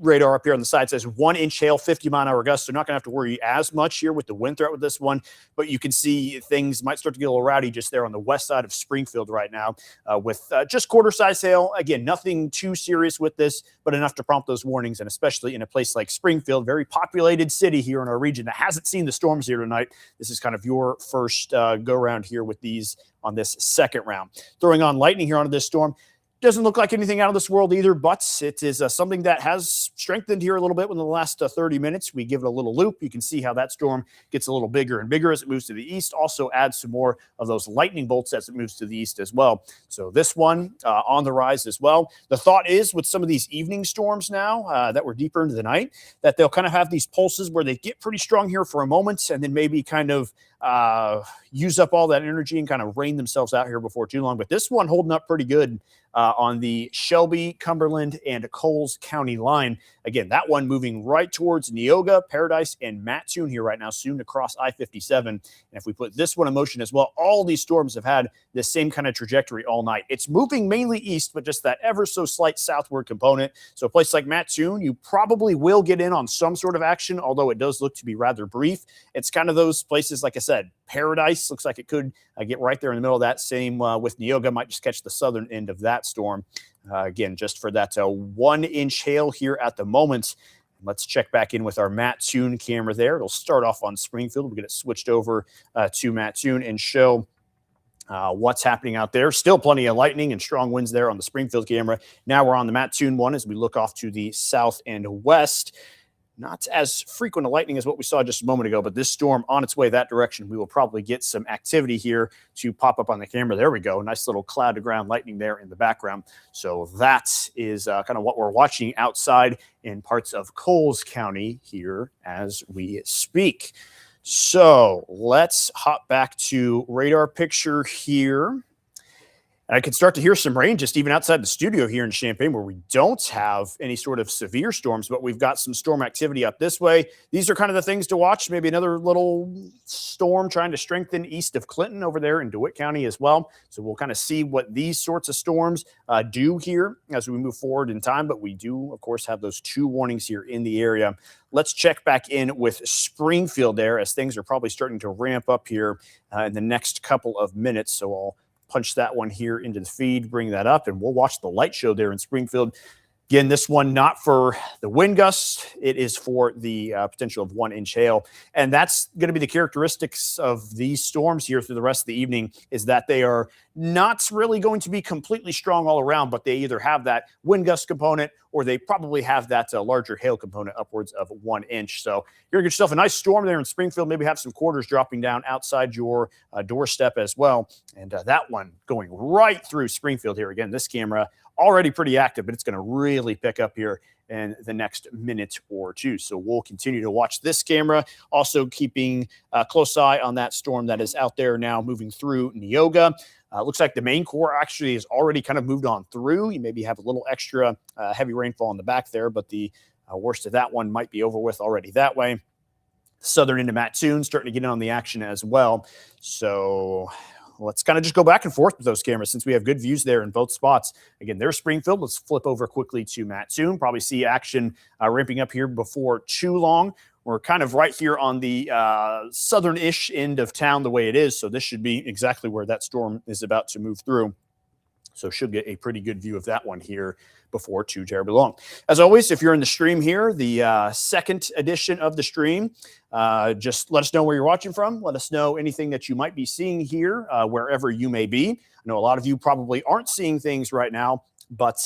radar up here on the side. It says 1-inch hail, 50-mile-an-hour gusts. So not going to have to worry as much here with the wind threat with this one, but you can see things might start to get a little rowdy just there on the west side of Springfield right now with just quarter-size hail. Again, nothing too serious with this, but enough to prompt those warnings, and especially in a place like Springfield, very populated city here in our region that hasn't seen the storms here tonight. This is kind of your first go-round here with these on this second round. Throwing on lightning here onto this storm. Doesn't look like anything out of this world either, but it is something that has strengthened here a little bit in the last 30 minutes. We give it a little loop. You can see how that storm gets a little bigger and bigger as it moves to the east. Also adds some more of those lightning bolts as it moves to the east as well. So this one on the rise as well. The thought is with some of these evening storms now that we're deeper into the night, that they'll kind of have these pulses where they get pretty strong here for a moment and then maybe kind of use up all that energy and kind of rain themselves out here before too long. But this one holding up pretty good on the Shelby, Cumberland, and Coles County line. Again, that one moving right towards Neoga, Paradise, and Mattoon here right now, soon to cross I-57. And if we put this one in motion as well, all these storms have had the same kind of trajectory all night. It's moving mainly east, but just that ever so slight southward component. So a place like Mattoon, you probably will get in on some sort of action, although it does look to be rather brief. It's kind of those places, like I said, Paradise looks like it could get right there in the middle of that. Same with Neoga, might just catch the southern end of that storm. Again, just for that 1-inch hail here at the moment. Let's check back in with our Mattoon camera there. It'll start off on Springfield. We'll get it switched over to Mattoon and show what's happening out there. Still plenty of lightning and strong winds there on the Springfield camera. Now we're on the Mattoon one as we look off to the south and west. Not as frequent a lightning as what we saw just a moment ago, but this storm on its way that direction, we will probably get some activity here to pop up on the camera. There we go. Nice little cloud to ground lightning there in the background. So that is kind of what we're watching outside in parts of Coles County here as we speak. So let's hop back to radar picture here. I can start to hear some rain just even outside the studio here in Champaign, where we don't have any sort of severe storms, but we've got some storm activity up this way. These are kind of the things to watch. Maybe another little storm trying to strengthen east of Clinton over there in DeWitt County as well. So we'll kind of see what these sorts of storms do here as we move forward in time. But we do, of course, have those 2 warnings here in the area. Let's check back in with Springfield there, as things are probably starting to ramp up here in the next couple of minutes. So I'll punch that one here into the feed, bring that up, and we'll watch the light show there in Springfield. Again, this one not for the wind gusts. It is for the potential of 1-inch hail. And that's going to be the characteristics of these storms here through the rest of the evening, is that they are not really going to be completely strong all around, but they either have that wind gust component or they probably have that larger hail component upwards of 1 inch. So you're going to get yourself a nice storm there in Springfield, maybe have some quarters dropping down outside your doorstep as well. And that one going right through Springfield here. Again, this camera already pretty active, but it's going to really pick up here in the next minute or two. So we'll continue to watch this camera, also keeping a close eye on that storm that is out there now moving through Neoga. Looks like the main core actually has already kind of moved on through. You maybe have a little extra heavy rainfall in the back there, but the worst of that one might be over with already that way. Southern into Mattoon starting to get in on the action as well. So let's kind of just go back and forth with those cameras since we have good views there in both spots. Again, there's Springfield. Let's flip over quickly to Mattoon. Probably see action ramping up here before too long. We're kind of right here on the southern-ish end of town the way it is, so this should be exactly where that storm is about to move through. So should get a pretty good view of that one here before too terribly long. As always, if you're in the stream here, the second edition of the stream, just let us know where you're watching from. Let us know anything that you might be seeing here, wherever you may be. I know a lot of you probably aren't seeing things right now, but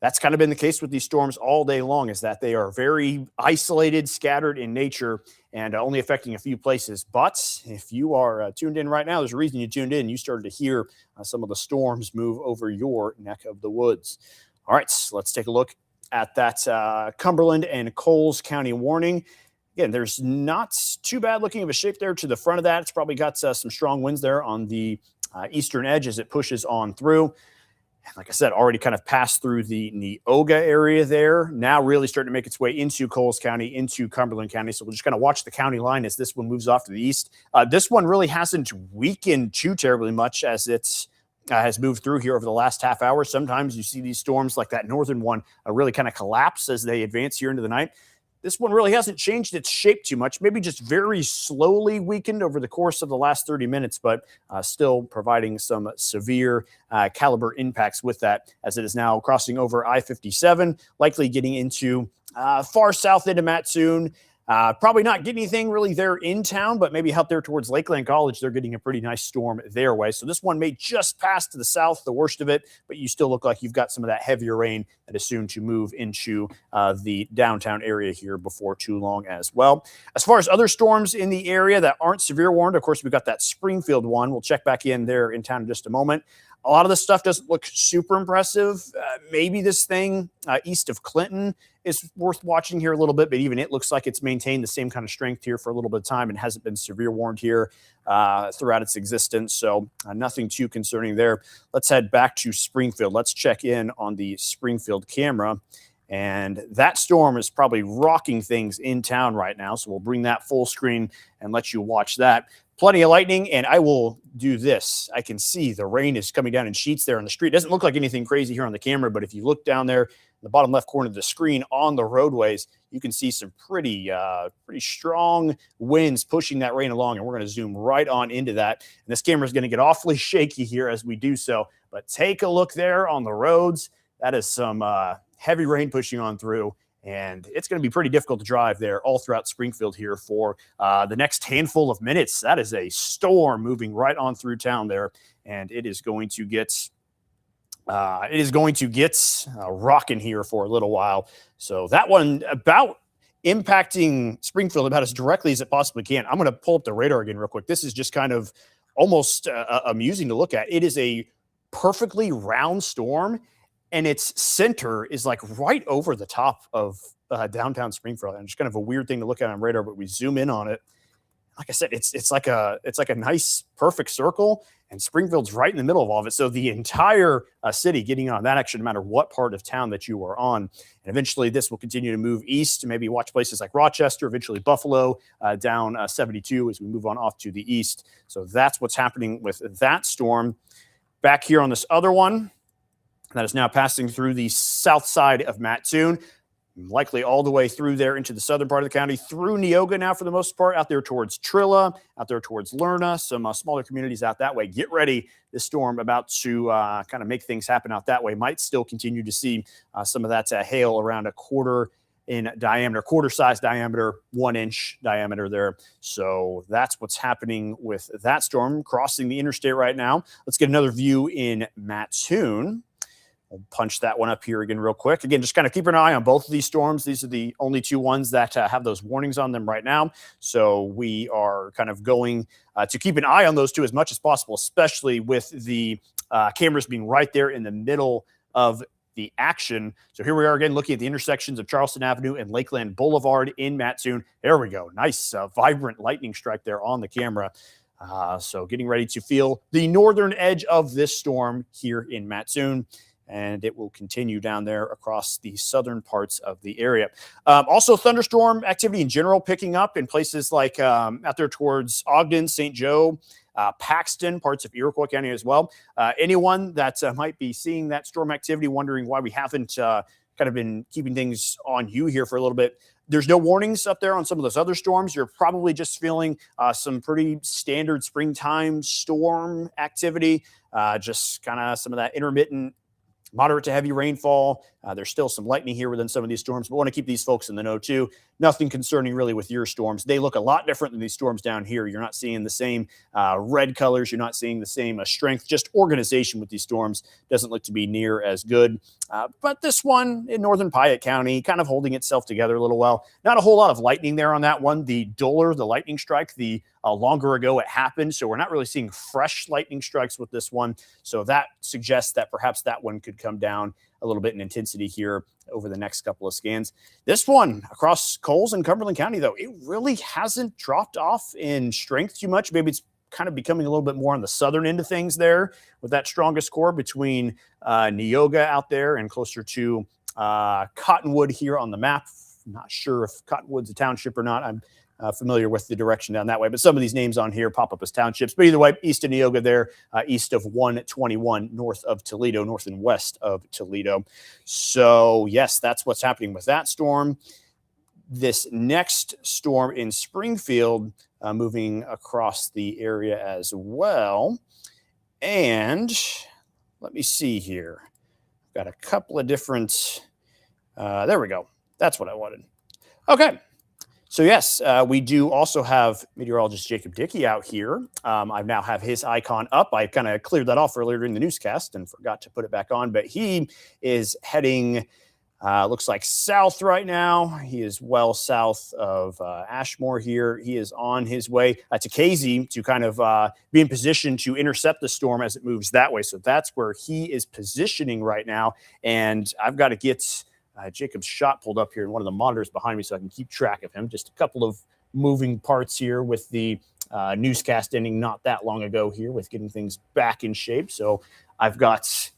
that's kind of been the case with these storms all day long, is that they are very isolated, scattered in nature, and only affecting a few places. But if you are tuned in right now, there's a reason you tuned in. You started to hear some of the storms move over your neck of the woods. All right, so let's take a look at that Cumberland and Coles County warning. Again, there's not too bad looking of a shape there to the front of that. It's probably got some strong winds there on the eastern edge as it pushes on through. Like I said, already kind of passed through the Neoga area there. Now really starting to make its way into Coles County, into Cumberland County. So we'll just kind of watch the county line as this one moves off to the east. This one really hasn't weakened too terribly much as it's has moved through here over the last half hour. Sometimes you see these storms like that northern one really kind of collapse as they advance here into the night. This one really hasn't changed its shape too much, maybe just very slowly weakened over the course of the last 30 minutes, but still providing some severe caliber impacts with that as it is now crossing over I-57, likely getting into far south into Mattoon. Probably not getting anything really there in town, but maybe out there towards Lakeland College, they're getting a pretty nice storm their way. So this one may just pass to the south, the worst of it, but you still look like you've got some of that heavier rain that is soon to move into the downtown area here before too long as well. As far as other storms in the area that aren't severe warned, of course, we've got that Springfield one. We'll check back in there in town in just a moment. A lot of this stuff doesn't look super impressive. Maybe this thing east of Clinton is worth watching here a little bit, but even it looks like it's maintained the same kind of strength here for a little bit of time and hasn't been severe warned here throughout its existence. So nothing too concerning there. Let's head back to Springfield. Let's check in on the Springfield camera. And that storm is probably rocking things in town right now. So we'll bring that full screen and let you watch that. Plenty of lightning, and I will do this. I can see the rain is coming down in sheets there on the street. It doesn't look like anything crazy here on the camera, but if you look down there in the bottom left corner of the screen on the roadways, you can see some pretty strong winds pushing that rain along, and we're going to zoom right on into that. And this camera is going to get awfully shaky here as we do so, but take a look there on the roads. That is some heavy rain pushing on through. And it's going to be pretty difficult to drive there all throughout Springfield here for the next handful of minutes. That is a storm moving right on through town there, and it is going to get rocking here for a little while. So that one about impacting Springfield about as directly as it possibly can. I'm going to pull up the radar again real quick. This is just kind of almost amusing to look at. It is a perfectly round storm, and its center is like right over the top of downtown Springfield. And just kind of a weird thing to look at on radar, but we zoom in on it. Like I said, it's like a nice perfect circle, and Springfield's right in the middle of all of it. So the entire city getting on that action, no matter what part of town that you are on. And eventually this will continue to move east to maybe watch places like Rochester, eventually Buffalo, down 72 as we move on off to the east. So that's what's happening with that storm. Back here on this other one that is now passing through the south side of Mattoon, likely all the way through there into the southern part of the county, through Neoga now for the most part, out there towards Trilla, out there towards Lerna, some smaller communities out that way. Get ready. This storm about to kind of make things happen out that way. Might still continue to see some of that hail around a quarter in diameter, quarter size diameter, 1 inch diameter there. So that's what's happening with that storm crossing the interstate right now. Let's get another view in Mattoon. We'll punch that one up here again real quick. Again, just kind of keep an eye on both of these storms. These are the only two ones that have those warnings on them right now. So we are kind of going to keep an eye on those two as much as possible, especially with the cameras being right there in the middle of the action. So here we are again looking at the intersections of Charleston Avenue and Lakeland Boulevard in Mattoon. There we go. Nice, vibrant lightning strike there on the camera. So getting ready to feel the northern edge of this storm here in Mattoon. And it will continue down there across the southern parts of the area. Also, thunderstorm activity in general picking up in places like out there towards Ogden, St. Joe, Paxton, parts of Iroquois County as well. Anyone that might be seeing that storm activity, wondering why we haven't kind of been keeping things on you here for a little bit. There's no warnings up there on some of those other storms. You're probably just feeling some pretty standard springtime storm activity, just kind of some of that intermittent moderate to heavy rainfall. There's still some lightning here within some of these storms, but want to keep these folks in the know too. Nothing concerning really with your storms. They look a lot different than these storms down here. You're not seeing the same red colors. You're not seeing the same strength. Just organization with these storms doesn't look to be near as good. But this one in northern Piatt County, kind of holding itself together a little well. Not a whole lot of lightning there on that one. The duller the lightning strike, the longer ago it happened. So we're not really seeing fresh lightning strikes with this one. So that suggests that perhaps that one could come down a little bit in intensity here over the next couple of scans. This one across Coles and Cumberland County, though, it really hasn't dropped off in strength too much. Maybe it's kind of becoming a little bit more on the southern end of things there with that strongest core between Neoga out there and closer to Cottonwood here on the map. I'm not sure if Cottonwood's a township or not. I'm familiar with the direction down that way, but some of these names on here pop up as townships. But either way, east of Neoga there, east of 121, north of Toledo, north and west of Toledo. So yes, that's what's happening with that storm. This next storm in Springfield, moving across the area as well. And let me see here. Got a couple of different, there we go. That's what I wanted. Okay. So yes, we do also have meteorologist Jacob Dickey out here. I now have his icon up. I kind of cleared that off earlier during the newscast and forgot to put it back on, but he is heading, looks like south right now. He is well south of Ashmore here. He is on his way to Casey to kind of be in position to intercept the storm as it moves that way. So that's where he is positioning right now. And I've got to get Jacob's shot pulled up here in one of the monitors behind me so I can keep track of him. Just a couple of moving parts here with the newscast ending not that long ago here with getting things back in shape. So I've got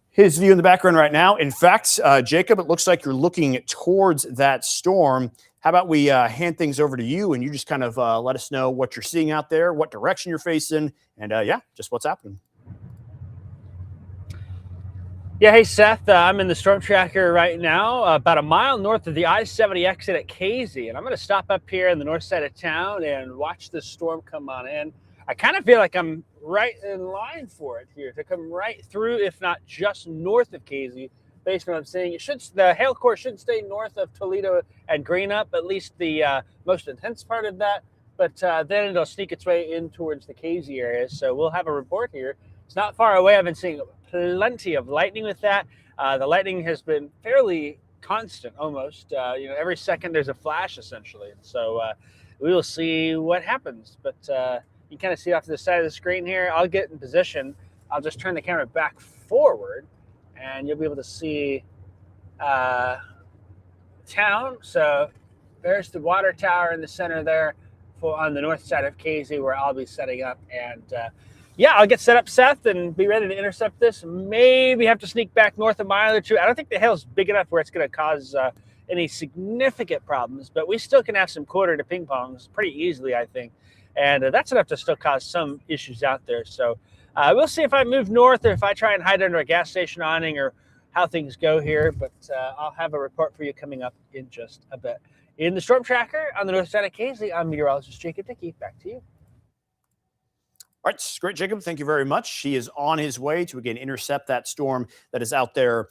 his view in the background right now. In fact, Jacob, it looks like you're looking towards that storm. How about we hand things over to you and you just kind of let us know what you're seeing out there, what direction you're facing, and yeah, just what's happening. Yeah, hey, Seth, I'm in the storm tracker right now, about a mile north of the I-70 exit at Casey, and I'm going to stop up here in the north side of town and watch this storm come on in. I kind of feel like I'm right in line for it here to come right through, if not just north of Casey, based on what I'm seeing. The hail core should stay north of Toledo and Greenup, at least the most intense part of that, but then it'll sneak its way in towards the Casey area, so we'll have a report here. It's not far away. I've been seeing plenty of lightning with that. The lightning has been fairly constant almost. Every second there's a flash essentially. So we will see what happens. But you kind of see off to the side of the screen here. I'll get in position. I'll just turn the camera back forward and you'll be able to see town. So there's the water tower in the center there. on the north side of Casey, where I'll be setting up. And yeah, I'll get set up, Seth, and be ready to intercept this. Maybe have to sneak back north a mile or two. I don't think the hail's big enough where it's going to cause any significant problems, but we still can have some quarter to ping pongs pretty easily, I think. And that's enough to still cause some issues out there. So we'll see if I move north or if I try and hide under a gas station awning or how things go here. But I'll have a report for you coming up in just a bit. In the Storm Tracker on the north side of Casey, I'm meteorologist Jacob Dickey. Back to you. All right, great, Jacob. Thank you very much. He is on his way to, again, intercept that storm that is out there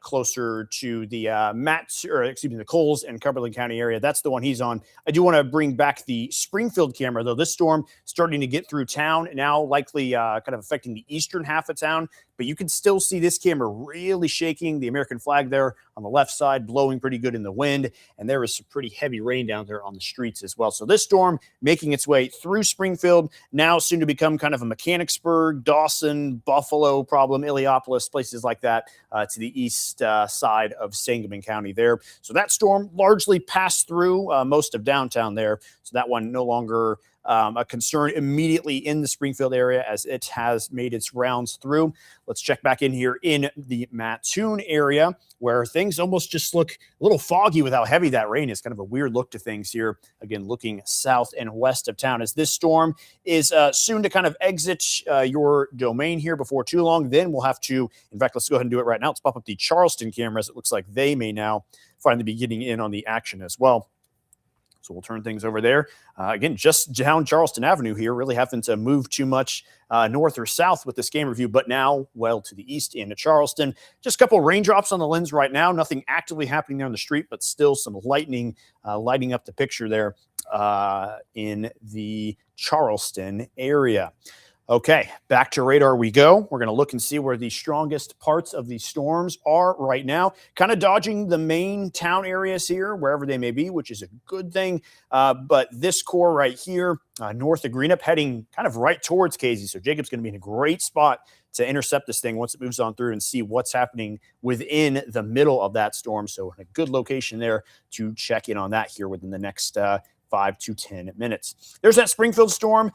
closer to the the Coles and Cumberland County area. That's the one he's on. I do want to bring back the Springfield camera, though. This storm starting to get through town now, likely kind of affecting the eastern half of town. But you can still see this camera really shaking. The American flag there on the left side blowing pretty good in the wind. And there is some pretty heavy rain down there on the streets as well. So this storm making its way through Springfield, now soon to become kind of a Mechanicsburg, Dawson, Buffalo problem, Illiopolis, places like that to the east side of Sangamon County there. So that storm largely passed through most of downtown there. So that one no longer a concern immediately in the Springfield area as it has made its rounds through. Let's check back in here in the Mattoon area where things almost just look a little foggy with how heavy that rain is. Kind of a weird look to things here. Again, looking south and west of town as this storm is soon to kind of exit your domain here before too long. Then we'll have to, in fact, let's go ahead and do it right now. Let's pop up the Charleston cameras. It looks like they may now finally be getting in on the action as well. So we'll turn things over there. Again, just down Charleston Avenue here, really having to move too much north or south with this game review, but now well to the east into Charleston. Just a couple raindrops on the lens right now. Nothing actively happening there on the street, but still some lightning lighting up the picture there in the Charleston area. Okay, back to radar we go. We're going to look and see where the strongest parts of the storms are right now. Kind of dodging the main town areas here, wherever they may be, which is a good thing. But this core right here, north of Greenup, heading kind of right towards Casey. So Jacob's going to be in a great spot to intercept this thing once it moves on through and see what's happening within the middle of that storm. So a good location there to check in on that here within the next 5 to 10 minutes. There's that Springfield storm.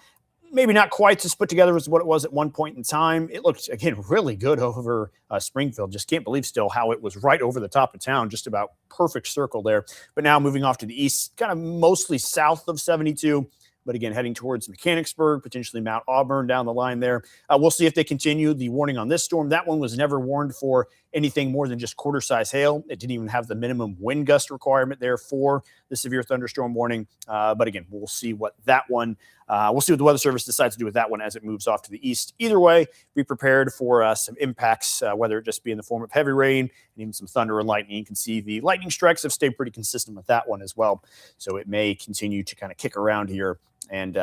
Maybe not quite as put together as what it was at one point in time. It looked, again, really good over Springfield. Just can't believe still how it was right over the top of town, just about perfect circle there. But now moving off to the east, kind of mostly south of 72. But again, heading towards Mechanicsburg, potentially Mount Auburn down the line there. We'll see if they continue the warning on this storm. That one was never warned for anything more than just quarter-size hail. It didn't even have the minimum wind gust requirement there for the severe thunderstorm warning. But again, we'll see what that one, we'll see what the Weather Service decides to do with that one as it moves off to the east. Either way, be prepared for some impacts, whether it just be in the form of heavy rain and even some thunder and lightning. You can see the lightning strikes have stayed pretty consistent with that one as well. So it may continue to kind of kick around here and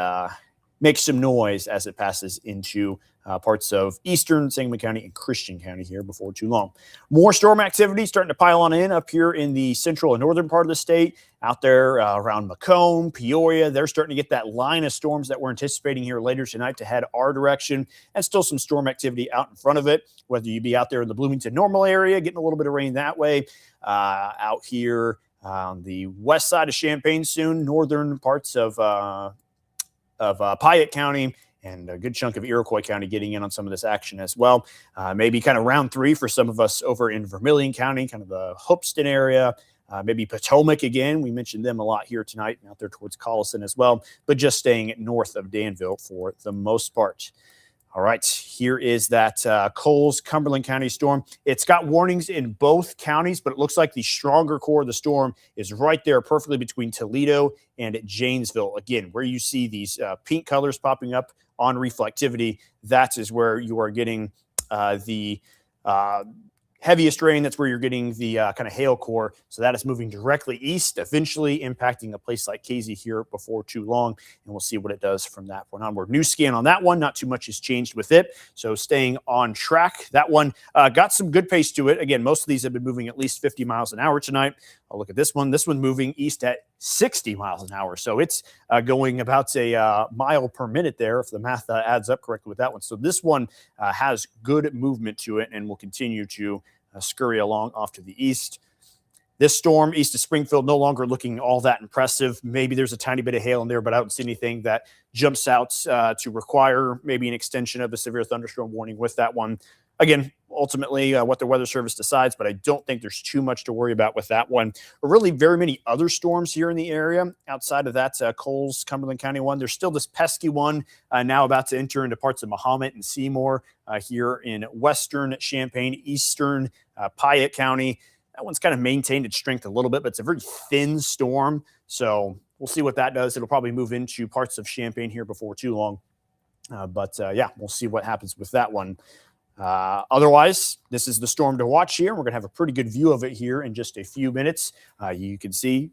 make some noise as it passes into parts of eastern Sangamon County and Christian County here before too long. More storm activity starting to pile on in up here in the central and northern part of the state. Out there around Macomb, Peoria, they're starting to get that line of storms that we're anticipating here later tonight to head our direction. And still some storm activity out in front of it, whether you be out there in the Bloomington-Normal area, getting a little bit of rain that way, out here on the west side of Champaign soon, northern parts of Piatt County, and a good chunk of Iroquois County getting in on some of this action as well. Maybe kind of round 3 for some of us over in Vermilion County, kind of the Hoopeston area, maybe Potomac again. We mentioned them a lot here tonight and out there towards Collison as well, but just staying north of Danville for the most part. All right, here is that Coles, Cumberland County storm. It's got warnings in both counties, but it looks like the stronger core of the storm is right there perfectly between Toledo and Janesville. Again, where you see these pink colors popping up on reflectivity, that is where you are getting the heaviest rain. That's where you're getting the kind of hail core. So that is moving directly east, eventually impacting a place like Casey here before too long. And we'll see what it does from that point onward. New scan on that one. Not too much has changed with it. So staying on track. That one got some good pace to it. Again, most of these have been moving at least 50 miles an hour tonight. I'll look at this one. This one's moving east at 60 miles an hour. So it's going about a mile per minute there, if the math adds up correctly with that one. So this one has good movement to it and will continue to scurry along off to the east. This storm east of Springfield no longer looking all that impressive. Maybe there's a tiny bit of hail in there, but I don't see anything that jumps out to require maybe an extension of the severe thunderstorm warning with that one. Again, ultimately what the Weather Service decides, but I don't think there's too much to worry about with that one. Or really very many other storms here in the area outside of that Coles, Cumberland County one. There's still this pesky one now about to enter into parts of Mahomet and Seymour here in western Champaign, eastern Piatt County. That one's kind of maintained its strength a little bit, but it's a very thin storm. So we'll see what that does. It'll probably move into parts of Champaign here before too long. Yeah, we'll see what happens with that one. Otherwise, this is the storm to watch here. We're going to have a pretty good view of it here in just a few minutes. You can see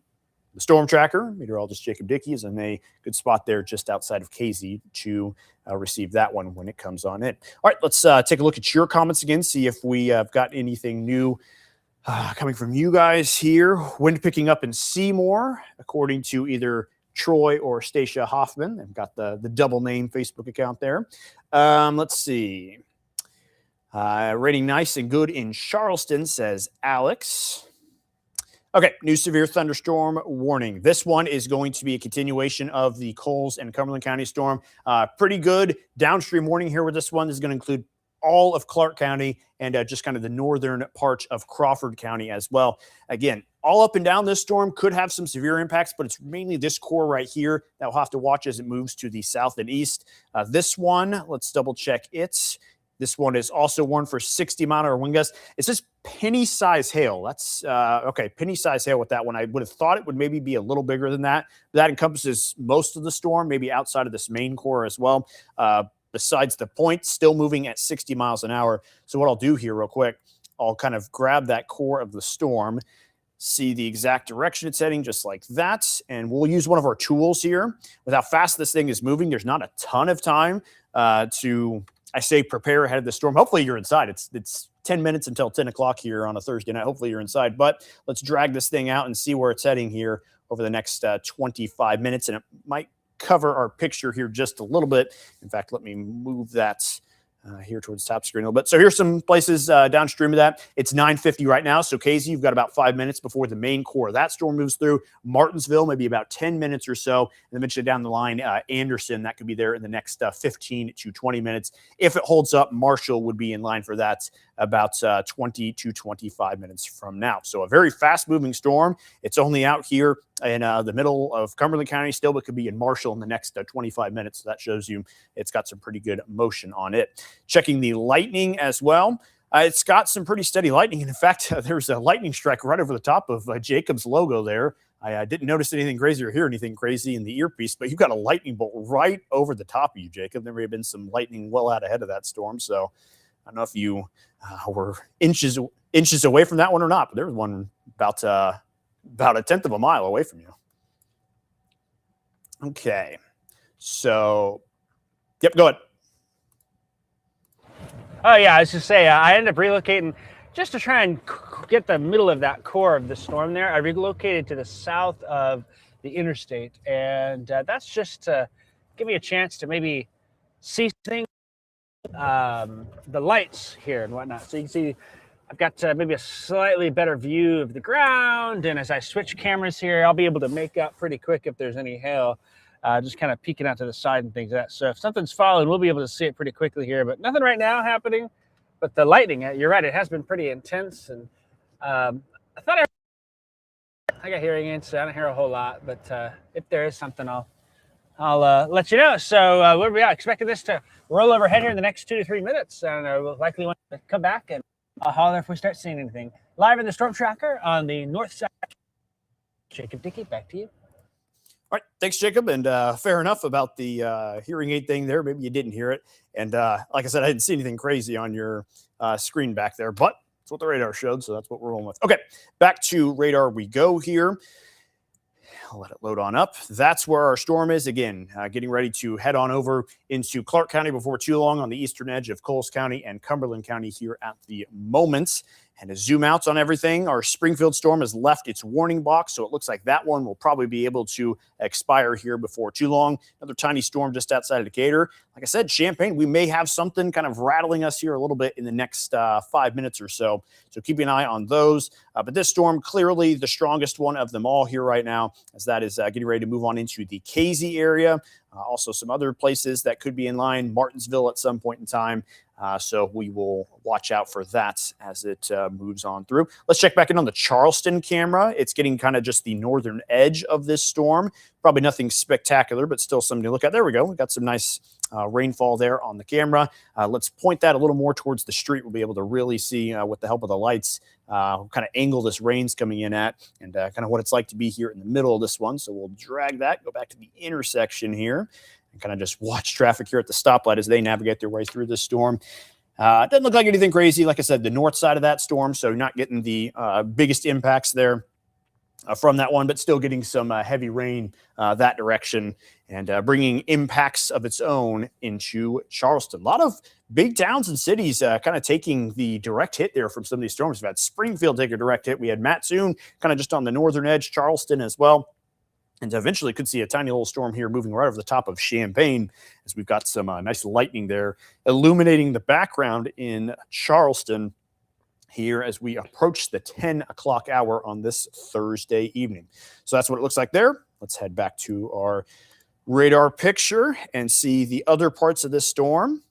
the storm tracker. Meteorologist Jacob Dickey is in a good spot there just outside of Casey to receive that one when it comes on in. All right, let's take a look at your comments again, see if we have got anything new coming from you guys here. Wind picking up in Seymour, according to either Troy or Stacia Hoffman. They've got the double name Facebook account there. Let's see. Rating nice and good in Charleston, says Alex. Okay, new severe thunderstorm warning. This one is going to be a continuation of the Coles and Cumberland County storm. Pretty good downstream warning here with this one. This is going to include all of Clark County and just kind of the northern part of Crawford County as well. Again, all up and down this storm could have some severe impacts, but it's mainly this core right here that we'll have to watch as it moves to the south and east. This one, let's double check it. This one is also warned for 60-mile-an-hour wind gusts. It's just penny-size hail. That's okay, penny-size hail with that one. I would have thought it would maybe be a little bigger than that. That encompasses most of the storm, maybe outside of this main core as well. Besides the point, still moving at 60 miles an hour. So what I'll do here real quick, I'll kind of grab that core of the storm, see the exact direction it's heading just like that, and we'll use one of our tools here. With how fast this thing is moving, there's not a ton of time to, I say, prepare ahead of the storm. Hopefully you're inside. It's 10 minutes until 10 o'clock here on a Thursday night. Hopefully you're inside, but let's drag this thing out and see where it's heading here over the next 25 minutes, and it might cover our picture here just a little bit. In fact, let me move that here towards the top screen a little bit. So here's some places downstream of that. It's 9:50 right now. So Casey, you've got about 5 minutes before the main core of that storm moves through. Martinsville, maybe about 10 minutes or so. And then eventually down the line, Anderson, that could be there in the next 15 to 20 minutes. If it holds up, Marshall would be in line for that about 20 to 25 minutes from now. So a very fast-moving storm. It's only out here in the middle of Cumberland County still, but could be in Marshall in the next 25 minutes. So that shows you it's got some pretty good motion on it. Checking the lightning as well. It's got some pretty steady lightning. And in fact, there's a lightning strike right over the top of Jacob's logo there. I didn't notice anything crazy or hear anything crazy in the earpiece, but you've got a lightning bolt right over the top of you, Jacob. There may have been some lightning well out ahead of that storm. So I don't know if you were inches away from that one or not, but there was one about a tenth of a mile away from you. Okay. So, yep, go ahead. Oh, yeah, I was just saying, I ended up relocating just to try and get the middle of that core of the storm there. I relocated to the south of the interstate, and that's just to give me a chance to maybe see things, the lights here and whatnot. So you can see I've got maybe a slightly better view of the ground, and as I switch cameras here, I'll be able to make out pretty quick if there's any hail, just kind of peeking out to the side and things like that. So if something's falling, we'll be able to see it pretty quickly here, but nothing right now happening. But the lightning, you're right, it has been pretty intense, and I thought I got hearing aids, so I don't hear a whole lot, but if there is something, I'll let you know. So we're expecting this to roll overhead here in the next 2 to 3 minutes, and we'll likely want to come back and I'll holler if we start seeing anything. Live in the storm tracker on the north side. Jacob Dickey, back to you. All right, thanks, Jacob. And fair enough about the hearing aid thing there. Maybe you didn't hear it. And like I said, I didn't see anything crazy on your screen back there, but that's what the radar showed, so that's what we're rolling with. Okay, back to radar we go here. I'll let it load on up. That's where our storm is. Again, getting ready to head on over into Clark County before too long on the eastern edge of Coles County and Cumberland County here at the moment. And to zoom out on everything, our Springfield storm has left its warning box, so it looks like that one will probably be able to expire here before too long. Another tiny storm just outside of Decatur. Like I said, Champaign, we may have something kind of rattling us here a little bit in the next 5 minutes or so. So keep an eye on those. But this storm, clearly the strongest one of them all here right now, as that is getting ready to move on into the Casey area. Also some other places that could be in line, Martinsville at some point in time. So we will watch out for that as it moves on through. Let's check back in on the Charleston camera. It's getting kind of just the northern edge of this storm. Probably nothing spectacular, but still something to look at. There we go. We got some nice rainfall there on the camera. Let's point that a little more towards the street. We'll be able to really see with the help of the lights kind of angle this rain's coming in at and kind of what it's like to be here in the middle of this one. So we'll drag that, go back to the intersection here, and kind of just watch traffic here at the stoplight as they navigate their way through this storm. It doesn't look like anything crazy. Like I said, the north side of that storm, so not getting the biggest impacts there from that one, but still getting some heavy rain that direction and bringing impacts of its own into Charleston. A lot of big towns and cities kind of taking the direct hit there from some of these storms. We've had Springfield take a direct hit. We had Mattoon kind of just on the northern edge, Charleston as well. And eventually could see a tiny little storm here moving right over the top of Champaign as we've got some nice lightning there illuminating the background in Charleston here as we approach the 10 o'clock hour on this Thursday evening. So that's what it looks like there. Let's head back to our radar picture and see the other parts of this storm.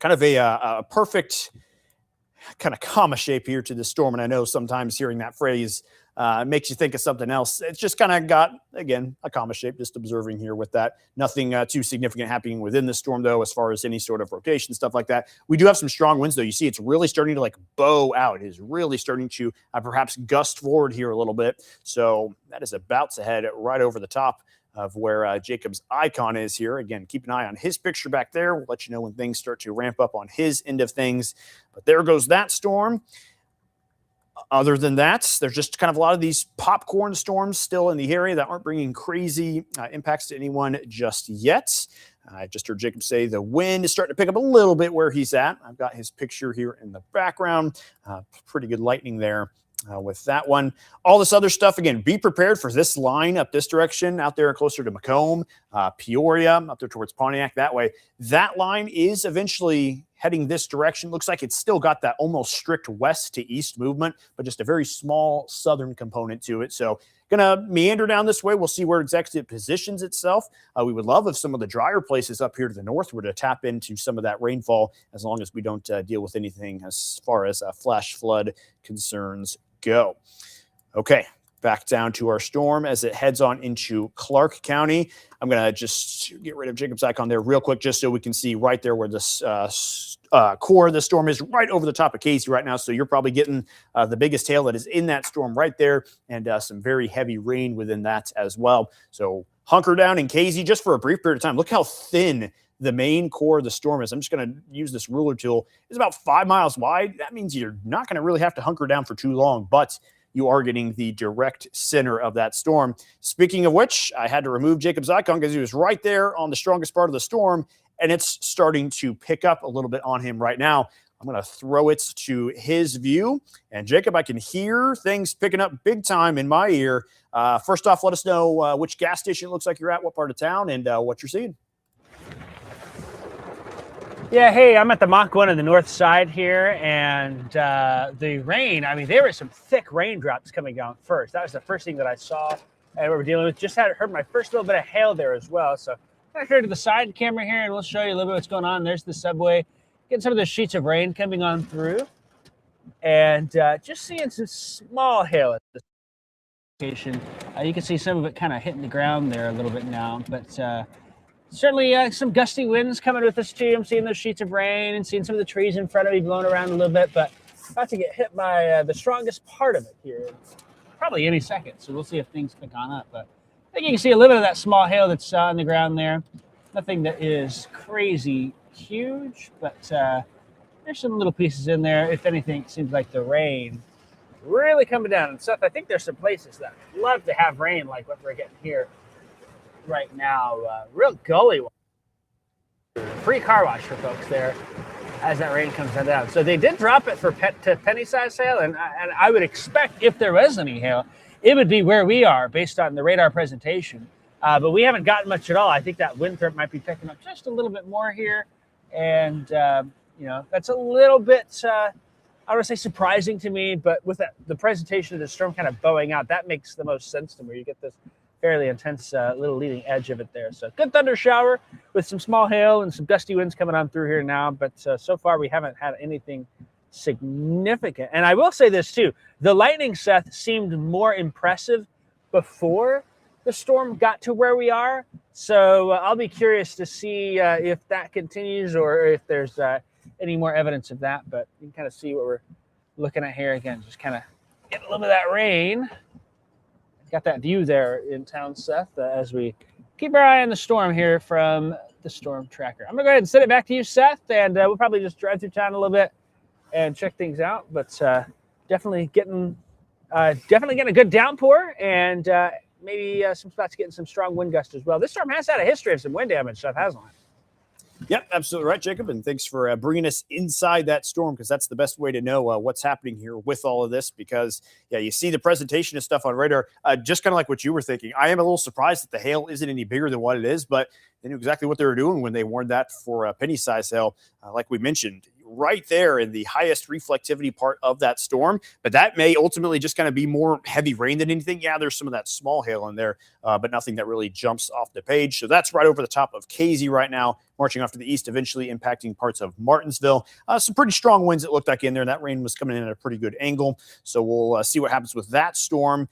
Kind of a perfect kind of comma shape here to this storm. And I know sometimes hearing that phrase makes you think of something else. It's just kind of got, again, a comma shape, just observing here with that. Nothing too significant happening within the storm, though, as far as any sort of rotation, stuff like that. We do have some strong winds, though. You see it's really starting to like bow out. It is really starting to perhaps gust forward here a little bit. So that is about to head right over the top of where Jacob's icon is here. Again, keep an eye on his picture back there. We'll let you know when things start to ramp up on his end of things. But there goes that storm. Other than that, there's just kind of a lot of these popcorn storms still in the area that aren't bringing crazy impacts to anyone just yet. I just heard Jacob say the wind is starting to pick up a little bit where he's at. I've got his picture here in the background. Pretty good lightning there with that one. All this other stuff, again, be prepared for this line up this direction out there closer to Macomb, Peoria, up there towards Pontiac that way. That line is eventually heading this direction. Looks like it's still got that almost strict west to east movement, but just a very small southern component to it. So gonna meander down this way. We'll see where exactly it positions itself. We would love if some of the drier places up here to the north were to tap into some of that rainfall, as long as we don't deal with anything as far as flash flood concerns go. Okay, back down to our storm as it heads on into Clark County. I'm going to just get rid of Jacob's icon there real quick, just so we can see right there where this core of the storm is, right over the top of Casey right now. So you're probably getting the biggest hail that is in that storm right there, and some very heavy rain within that as well. So hunker down in Casey just for a brief period of time. Look how thin the main core of the storm is. I'm just going to use this ruler tool. It's about 5 miles wide. That means you're not going to really have to hunker down for too long, but you are getting the direct center of that storm. Speaking of which, I had to remove Jacob's icon because he was right there on the strongest part of the storm, and it's starting to pick up a little bit on him right now. I'm going to throw it to his view. And Jacob, I can hear things picking up big time in my ear. First off, let us know which gas station it looks like you're at, what part of town, and what you're seeing. Yeah, hey, I'm at the Mach 1 on the north side here, and the rain, I mean, there were some thick raindrops coming down first. That was the first thing that I saw and we were dealing with. Just heard my first little bit of hail there as well. So I'm going to go to the side camera here, and we'll show you a little bit what's going on. There's the subway. Getting some of the sheets of rain coming on through, and just seeing some small hail at this location. You can see some of it kind of hitting the ground there a little bit now, but certainly some gusty winds coming with us too. I'm seeing those sheets of rain and seeing some of the trees in front of me blowing around a little bit, but about to get hit by the strongest part of it here, probably any second. So we'll see if things pick on up. But I think you can see a little bit of that small hail that's on the ground there. Nothing that is crazy huge, but there's some little pieces in there. If anything, it seems like the rain really coming down. And Seth, I think there's some places that love to have rain like what we're getting here right now. Real gully one. Free car wash for folks there as that rain comes down. So they did drop it to penny-sized hail, and I would expect if there was any hail, it would be where we are based on the radar presentation. But we haven't gotten much at all. I think that wind threat might be picking up just a little bit more here, and that's a little bit. I don't want to say surprising to me, but with the presentation of the storm kind of bowing out, that makes the most sense to me. You get this fairly intense little leading edge of it there. So good thunder shower with some small hail and some gusty winds coming on through here now. But so far we haven't had anything significant. And I will say this too, the lightning, Seth, seemed more impressive before the storm got to where we are. So I'll be curious to see if that continues or if there's any more evidence of that. But you can kind of see what we're looking at here again. Just kind of get a little bit of that rain. Got that view there in town, Seth, as we keep our eye on the storm here from the Storm Tracker. I'm going to go ahead and send it back to you, Seth, and we'll probably just drive through town a little bit and check things out. But definitely getting a good downpour and maybe some spots getting some strong wind gusts as well. This storm has had a history of some wind damage, Seth, hasn't it? Yep, absolutely right, Jacob. And thanks for bringing us inside that storm, because that's the best way to know what's happening here with all of this. Because, yeah, you see the presentation of stuff on radar, just kind of like what you were thinking. I am a little surprised that the hail isn't any bigger than what it is, but they knew exactly what they were doing when they warned that for penny-sized hail, like we mentioned, right there in the highest reflectivity part of that storm. But that may ultimately just kind of be more heavy rain than anything. Yeah, there's some of that small hail in there, but nothing that really jumps off the page. So that's right over the top of Casey right now, marching off to the east, eventually impacting parts of Martinsville. Some pretty strong winds it looked like in there, and that rain was coming in at a pretty good angle. So we'll see what happens with that storm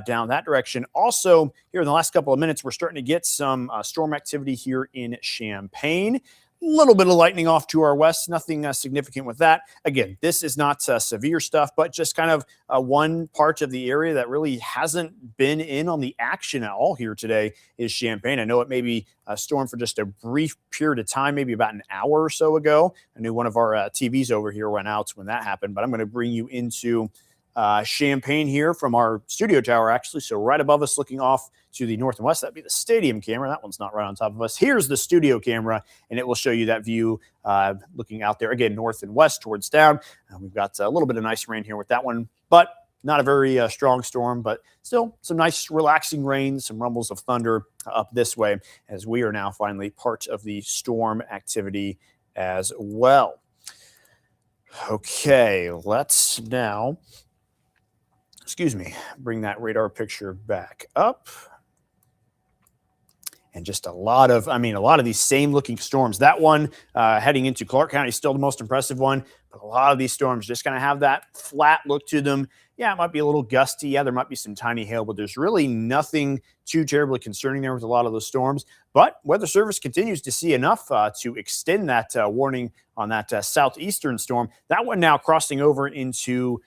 down that direction. Also, here in the last couple of minutes, we're starting to get some storm activity here in Champaign. A little bit of lightning off to our west, nothing significant with that. Again, this is not severe stuff, but just kind of one part of the area that really hasn't been in on the action at all here today is Champaign. I know it may be a storm for just a brief period of time, maybe about an hour or so ago. I knew one of our TVs over here went out when that happened, but I'm going to bring you into Champaign here from our studio tower, actually. So right above us, looking off to the north and west, that'd be the stadium camera. That one's not right on top of us. Here's the studio camera, and it will show you that view looking out there, again, north and west towards town. We've got a little bit of nice rain here with that one, but not a very strong storm, but still some nice relaxing rain, some rumbles of thunder up this way, as we are now finally part of the storm activity as well. Okay, let's now bring that radar picture back up. And just a lot of these same looking storms. That one heading into Clark County is still the most impressive one, but a lot of these storms just going to have that flat look to them. Yeah, it might be a little gusty. Yeah, there might be some tiny hail, but there's really nothing too terribly concerning there with a lot of those storms. But Weather Service continues to see enough to extend that warning on that southeastern storm. That one now crossing over into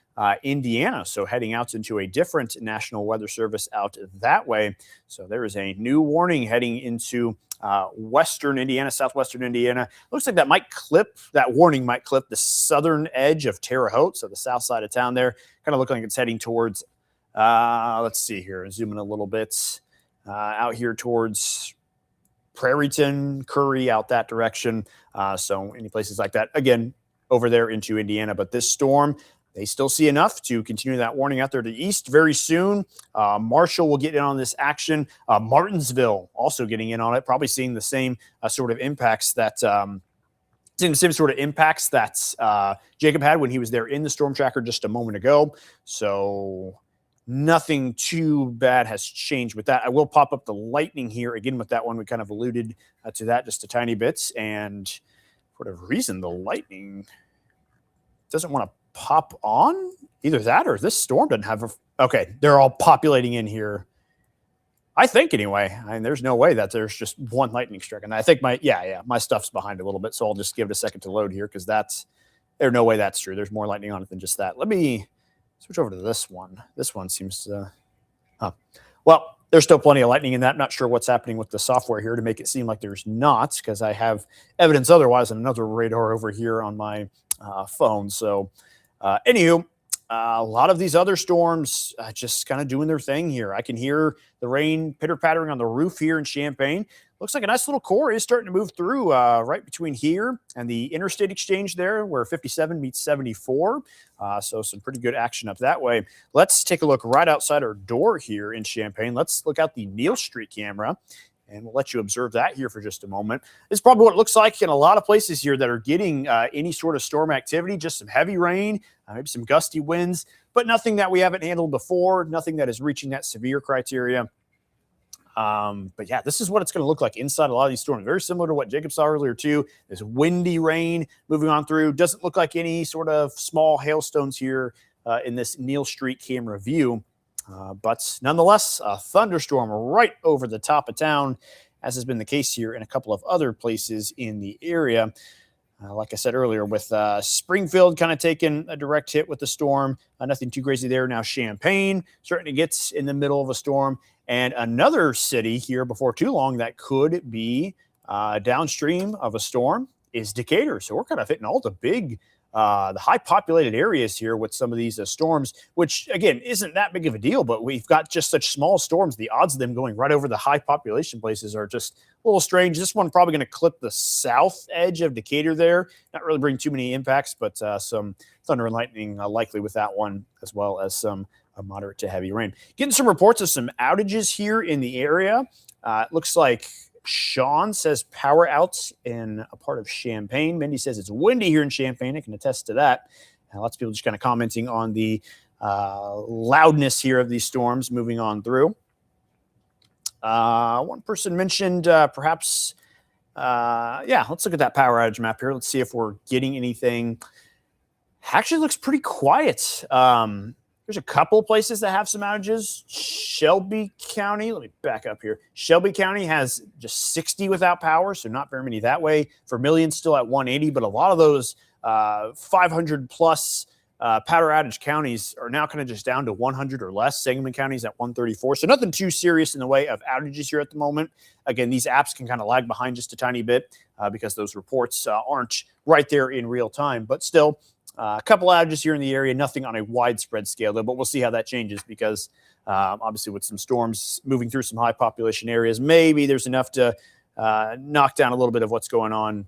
Indiana, so heading out into a different National Weather Service out that way. So there is a new warning heading into western Indiana, southwestern Indiana. Looks like that warning might clip the southern edge of Terre Haute, so the south side of town there. Kind of look like it's heading towards, let's see here, zoom in a little bit, out here towards Prairieton, Curry, out that direction. So any places like that, again, over there into Indiana. But this storm, they still see enough to continue that warning out there to the east very soon. Marshall will get in on this action. Martinsville also getting in on it, probably seeing the same sort of impacts that Jacob had when he was there in the storm tracker just a moment ago. So nothing too bad has changed with that. I will pop up the lightning here again with that one. We kind of alluded to that just a tiny bit. And for whatever reason, the lightning doesn't want to pop on. Either that or this storm doesn't have okay, they're all populating in here. I think anyway. I mean, there's no way that there's just one lightning strike. And I think my stuff's behind a little bit, so I'll just give it a second to load here because there's no way that's true. There's more lightning on it than just that. Let me switch over to this one. This one seems to well, there's still plenty of lightning in that. I'm not sure what's happening with the software here to make it seem like there's not, because I have evidence otherwise on another radar over here on my phone. So anywho, a lot of these other storms just kind of doing their thing here. I can hear the rain pitter-pattering on the roof here in Champaign. looks like a nice little core is starting to move through right between here and the interstate exchange there, where 57 meets 74. So some pretty good action up that way. Let's take a look right outside our door here in Champaign. Let's look out the Neal Street camera, and we'll let you observe that here for just a moment. This is probably what it looks like in a lot of places here that are getting any sort of storm activity, just some heavy rain, maybe some gusty winds, but nothing that we haven't handled before, nothing that is reaching that severe criteria. But yeah, this is what it's going to look like inside a lot of these storms. Very similar to what Jacob saw earlier too. This windy rain moving on through. Doesn't look like any sort of small hailstones here in this Neal Street camera view. But nonetheless, a thunderstorm right over the top of town, as has been the case here in a couple of other places in the area. Like I said earlier, with Springfield kind of taking a direct hit with the storm. Nothing too crazy there. Now Champaign starting to get in the middle of a storm. And another city here before too long that could be downstream of a storm is Decatur. So we're kind of hitting all the big, the high populated areas here with some of these storms, which again, isn't that big of a deal, but we've got just such small storms. The odds of them going right over the high population places are just a little strange. This one probably going to clip the south edge of Decatur there. Not really bring too many impacts, but some thunder and lightning likely with that one, as well as some moderate to heavy rain. Getting some reports of some outages here in the area. It looks like Sean says power outs in a part of Champaign. Mindy says it's windy here in Champaign. I can attest to that. Lots of people just kind of commenting on the loudness here of these storms moving on through. One person mentioned perhaps, let's look at that power outage map here. Let's see if we're getting anything. Actually looks pretty quiet. There's a couple of places that have some outages. Shelby County, let me back up here. Shelby County has just 60 without power, so not very many that way. Vermilion still at 180, but a lot of those 500 plus power outage counties are now kind of just down to 100 or less. Sangamon County's at 134, so nothing too serious in the way of outages here at the moment. Again, these apps can kind of lag behind just a tiny bit because those reports aren't right there in real time, but still, a couple outages here in the area, nothing on a widespread scale, though, but we'll see how that changes because obviously with some storms moving through some high population areas, maybe there's enough to knock down a little bit of what's going on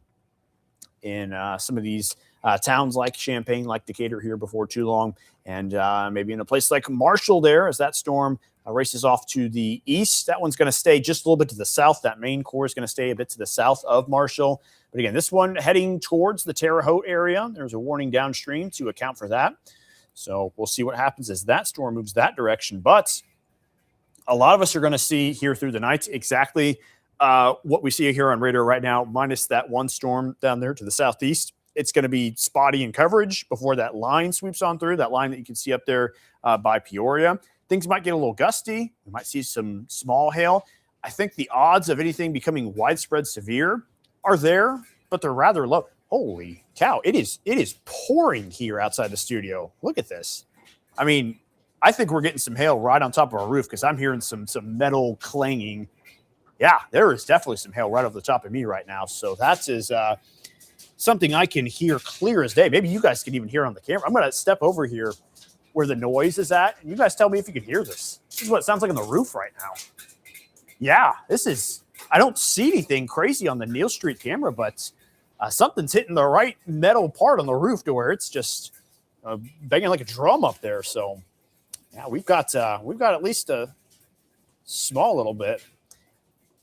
in some of these towns like Champaign, like Decatur here before too long, and maybe in a place like Marshall there as that storm races off to the east. That one's going to stay just a little bit to the south. That main core is going to stay a bit to the south of Marshall. But again, this one heading towards the Terre Haute area. There's a warning downstream to account for that. So we'll see what happens as that storm moves that direction. But a lot of us are going to see here through the night exactly what we see here on radar right now, minus that one storm down there to the southeast. It's going to be spotty in coverage before that line sweeps on through, that line that you can see up there by Peoria. Things might get a little gusty. We might see some small hail. I think the odds of anything becoming widespread severe are there, but they're rather low. Holy cow. It is pouring here outside the studio. Look at this. I mean, I think we're getting some hail right on top of our roof because I'm hearing some metal clanging. Yeah, there is definitely some hail right over the top of me right now. So that is something I can hear clear as day. Maybe you guys can even hear on the camera. I'm going to step over here where the noise is at, and you guys tell me if you can hear this. This is what it sounds like on the roof right now. Yeah, this is, I don't see anything crazy on the Neal Street camera, but something's hitting the right metal part on the roof to where it's just banging like a drum up there. So yeah, we've got at least a small little bit.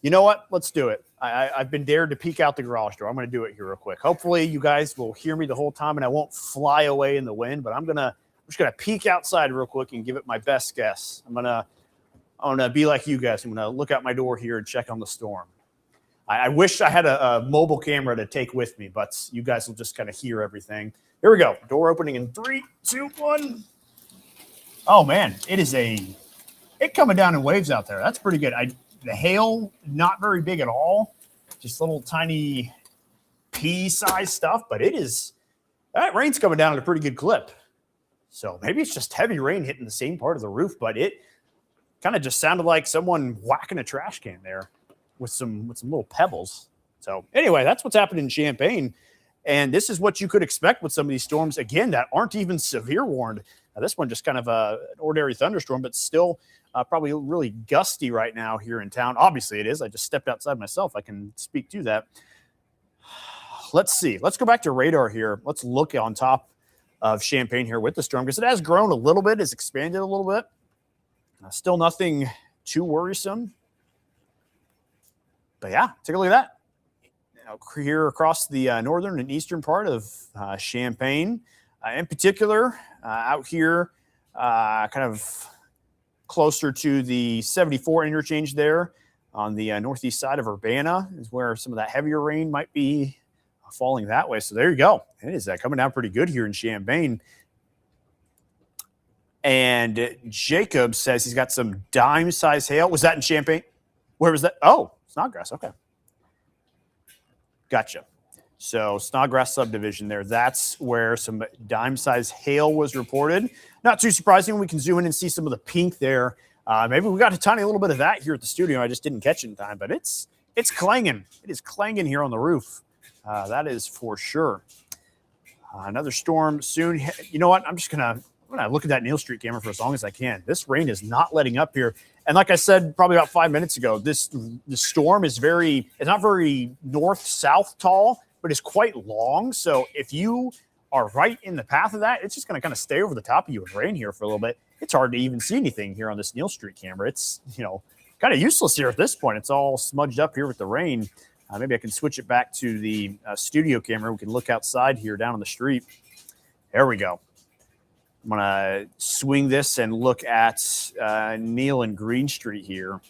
You know what? Let's do it. I've been dared to peek out the garage door. I'm going to do it here real quick. Hopefully you guys will hear me the whole time and I won't fly away in the wind, but I'm just going to peek outside real quick and give it my best guess. I'm going to be like you guys. I'm going to look out my door here and check on the storm. I wish I had a mobile camera to take with me, but you guys will just kind of hear everything. Here we go. Door opening in 3, 2, 1. Oh man, it coming down in waves out there. That's pretty good. The hail, not very big at all. Just little tiny pea-sized stuff, but that rain's coming down at a pretty good clip. So maybe it's just heavy rain hitting the same part of the roof, but it kind of just sounded like someone whacking a trash can there with some little pebbles. So anyway, that's what's happening in Champaign. And this is what you could expect with some of these storms, again, that aren't even severe warned. This one just kind of an ordinary thunderstorm, but still probably really gusty right now here in town. Obviously it is. I just stepped outside myself. I can speak to that. Let's see. Let's go back to radar here. Let's look on top of Champaign here with the storm, because it has grown a little bit. It's expanded a little bit. Still nothing too worrisome. But yeah, take a look at that. Here across the northern and eastern part of Champaign, in particular, out here, kind of closer to the 74 interchange there on the northeast side of Urbana is where some of that heavier rain might be falling that way. So there you go. It is coming down pretty good here in Champaign. And Jacob says he's got some dime-size hail. Was that in Champaign? Where was that? Oh, Snodgrass. Okay. Gotcha. So Snodgrass subdivision there. That's where some dime-size hail was reported. Not too surprising. We can zoom in and see some of the pink there. Maybe we got a tiny little bit of that here at the studio. I just didn't catch it in time, but it's clanging. It is clanging here on the roof. That is for sure. Another storm soon. You know what? I'm going to look at that Neal Street camera for as long as I can. This rain is not letting up here. And like I said, probably about 5 minutes ago, the storm is it's not very north-south tall, but it's quite long. So if you are right in the path of that, it's just going to kind of stay over the top of you and rain here for a little bit. It's hard to even see anything here on this Neal Street camera. It's, kind of useless here at this point. It's all smudged up here with the rain. Maybe I can switch it back to the studio camera. We can look outside here down on the street. There we go. I'm going to swing this and look at Neal and Green Street here.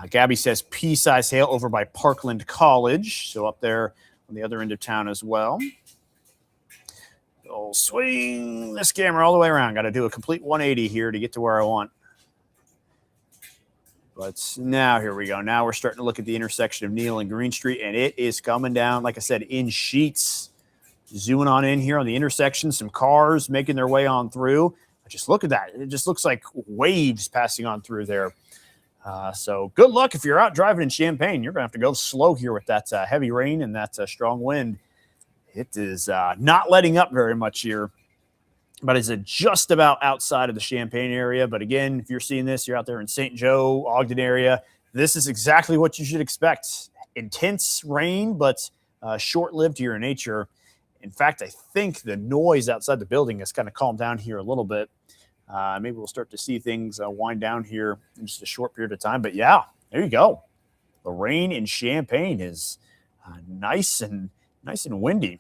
Gabby says pea-size hail over by Parkland College. So up there on the other end of town as well. I'll swing this camera all the way around. Got to do a complete 180 here to get to where I want. But now here we go. Now we're starting to look at the intersection of Neal and Green Street, and it is coming down, like I said, in sheets. Zooming on in here on the intersection, some cars making their way on through. Just look at that. It just looks like waves passing on through there. So good luck if you're out driving in Champaign. You're going to have to go slow here with that heavy rain and that strong wind. It is not letting up very much here, but it's just about outside of the Champaign area. But again, if you're seeing this, you're out there in St. Joe, Ogden area, this is exactly what you should expect. Intense rain, but short-lived here in nature. In fact, I think the noise outside the building has kind of calmed down here a little bit. Maybe we'll start to see things wind down here in just a short period of time. But yeah, there you go. The rain in Champaign is nice and windy.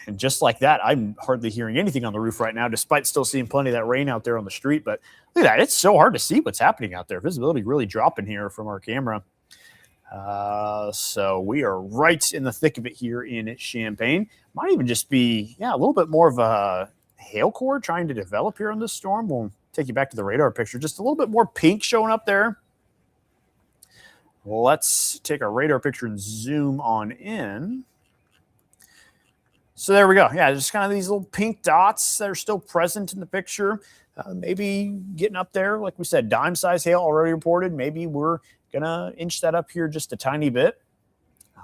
And just like that, I'm hardly hearing anything on the roof right now, despite still seeing plenty of that rain out there on the street. But look at that. It's so hard to see what's happening out there. Visibility really dropping here from our camera. So we are right in the thick of it here in Champaign. Might even just be, a little bit more of a hail core trying to develop here on this storm. We'll take you back to the radar picture. Just a little bit more pink showing up there. Let's take our radar picture and zoom on in. So there we go. Yeah, just kind of these little pink dots that are still present in the picture. Maybe getting up there, like we said, dime-size hail already reported. Maybe we're going to inch that up here just a tiny bit.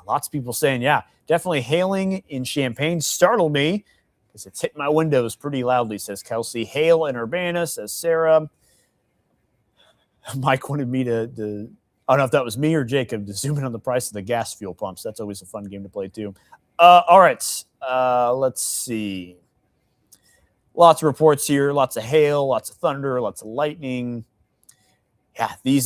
Lots of people saying, yeah, definitely hailing in Champaign. Startled me because it's hitting my windows pretty loudly, says Kelsey. Hail in Urbana, says Sarah. Mike wanted me to I don't know if that was me or Jacob, to zoom in on the price of the gas fuel pumps. That's always a fun game to play too. All right, let's see. Lots of reports here, lots of hail, lots of thunder, lots of lightning. Yeah, these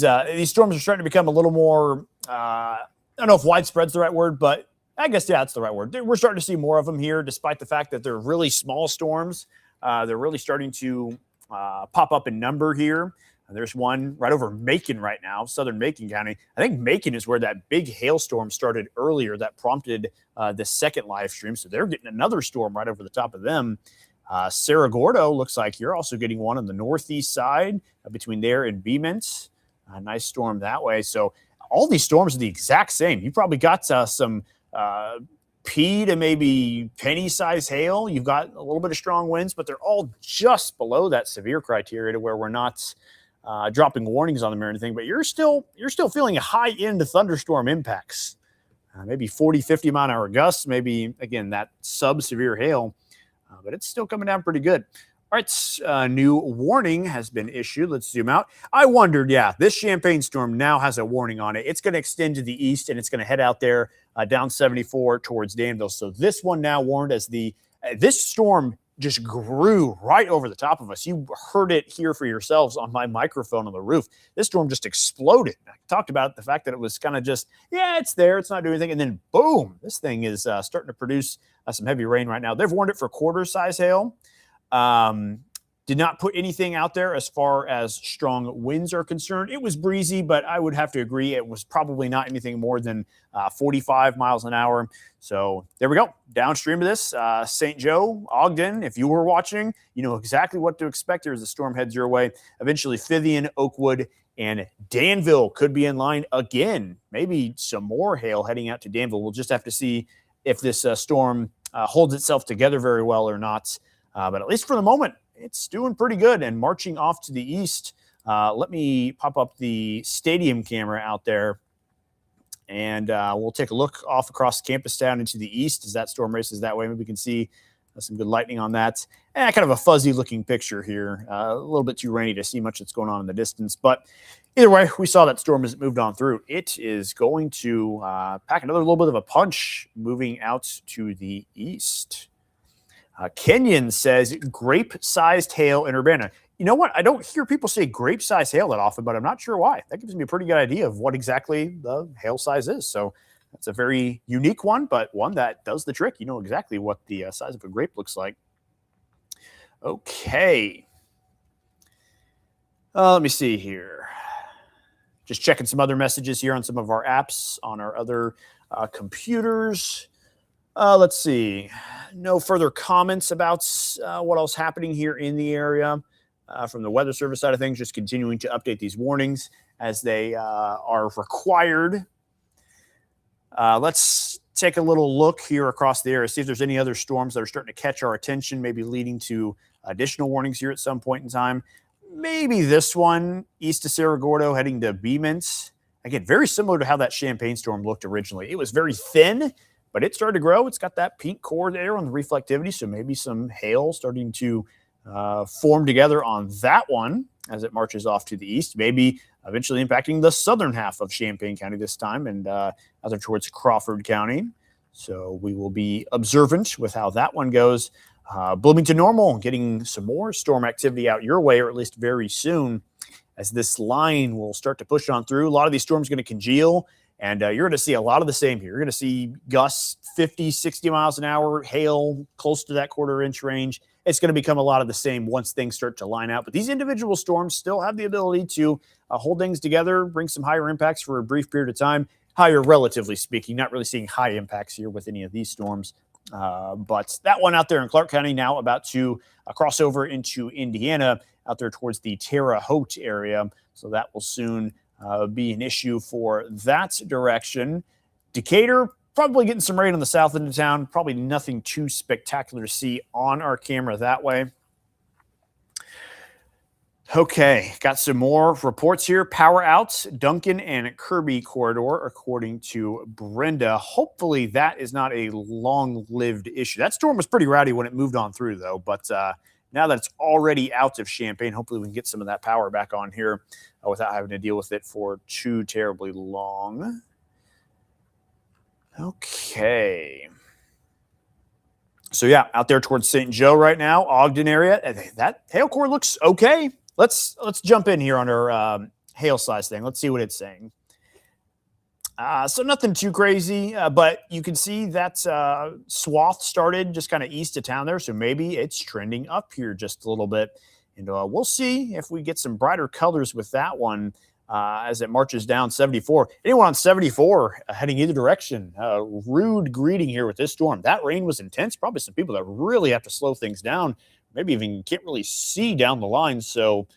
storms are starting to become a little more, I don't know if widespread's the right word, but I guess, yeah, it's the right word. We're starting to see more of them here, despite the fact that they're really small storms. They're really starting to pop up in number here. There's one right over Macon right now, southern Macon County. I think Macon is where that big hailstorm started earlier that prompted the second live stream. So they're getting another storm right over the top of them. Cerro Gordo looks like you're also getting one on the northeast side between there and Beemont. A nice storm that way. So all these storms are the exact same. You probably got some pea to maybe penny-size hail. You've got a little bit of strong winds, but they're all just below that severe criteria to where we're not dropping warnings on them or anything. But you're still feeling high-end thunderstorm impacts. maybe 40, 50 mile an hour gusts, maybe, again, that sub-severe hail, but it's still coming down pretty good. All right, new warning has been issued. Let's zoom out. I wondered, this Champagne storm now has a warning on it. It's going to extend to the east, and it's going to head out there down 74 towards Danville. So this one now warned as this storm just grew right over the top of us. You heard it here for yourselves on my microphone on the roof. This storm just exploded. I talked about the fact that it was kind of just, it's there, it's not doing anything. And then boom, this thing is starting to produce some heavy rain right now. They've warned it for quarter-size hail. Did not put anything out there as far as strong winds are concerned. It was breezy, but I would have to agree it was probably not anything more than 45 miles an hour. So there we go. Downstream of this, St. Joe, Ogden, if you were watching, you know exactly what to expect here as the storm heads your way. Eventually, Fithian, Oakwood, and Danville could be in line again. Maybe some more hail heading out to Danville. We'll just have to see if this storm holds itself together very well or not. But at least for the moment, it's doing pretty good and marching off to the east. Let me pop up the stadium camera out there, and we'll take a look off across campus down into the east as that storm races that way. Maybe we can see some good lightning on that. Kind of a fuzzy looking picture here. A little bit too rainy to see much that's going on in the distance. But either way, we saw that storm as it moved on through. It is going to pack another little bit of a punch moving out to the east. Kenyon says grape-sized hail in Urbana. You know what? I don't hear people say grape-sized hail that often, but I'm not sure why. That gives me a pretty good idea of what exactly the hail size is. So that's a very unique one, but one that does the trick. You know exactly what the size of a grape looks like. Okay. Let me see here. Just checking some other messages here on some of our apps on our other computers. Let's see. No further comments about what else happening here in the area from the Weather Service side of things. Just continuing to update these warnings as they are required. Let's take a little look here across the area, see if there's any other storms that are starting to catch our attention, maybe leading to additional warnings here at some point in time. Maybe this one, east of Cerro Gordo, heading to Beemans. Again, very similar to how that Champagne storm looked originally. It was very thin, but it started to grow. It's got that pink core there on the reflectivity, so maybe some hail starting to form together on that one as it marches off to the east, maybe eventually impacting the southern half of Champaign County this time and other towards Crawford County. So we will be observant with how that one goes. Bloomington Normal getting some more storm activity out your way, or at least very soon, as this line will start to push on through. A lot of these storms are going to congeal. And you're going to see a lot of the same here. You're going to see gusts 50, 60 miles an hour, hail close to that quarter-inch range. It's going to become a lot of the same once things start to line out. But these individual storms still have the ability to hold things together, bring some higher impacts for a brief period of time. Higher, relatively speaking. Not really seeing high impacts here with any of these storms. But that one out there in Clark County now about to cross over into Indiana out there towards the Terre Haute area. So that will soon be an issue for that direction. Decatur, probably getting some rain on the south end of town. Probably nothing too spectacular to see on our camera that way. Okay, got some more reports here. Power outs, Duncan and Kirby corridor, according to Brenda. Hopefully that is not a long-lived issue. That storm was pretty rowdy when it moved on through, though. But now that it's already out of Champaign, hopefully we can get some of that power back on here without having to deal with it for too terribly long. Okay. So, yeah, out there towards St. Joe right now, Ogden area. That hail core looks okay. Let's jump in here on our hail size thing. Let's see what it's saying. So nothing too crazy, but you can see that swath started just kind of east of town there. So maybe it's trending up here just a little bit. And we'll see if we get some brighter colors with that one as it marches down 74. Anyone on 74 heading either direction, rude greeting here with this storm. That rain was intense. Probably some people that really have to slow things down. Maybe even can't really see down the line. So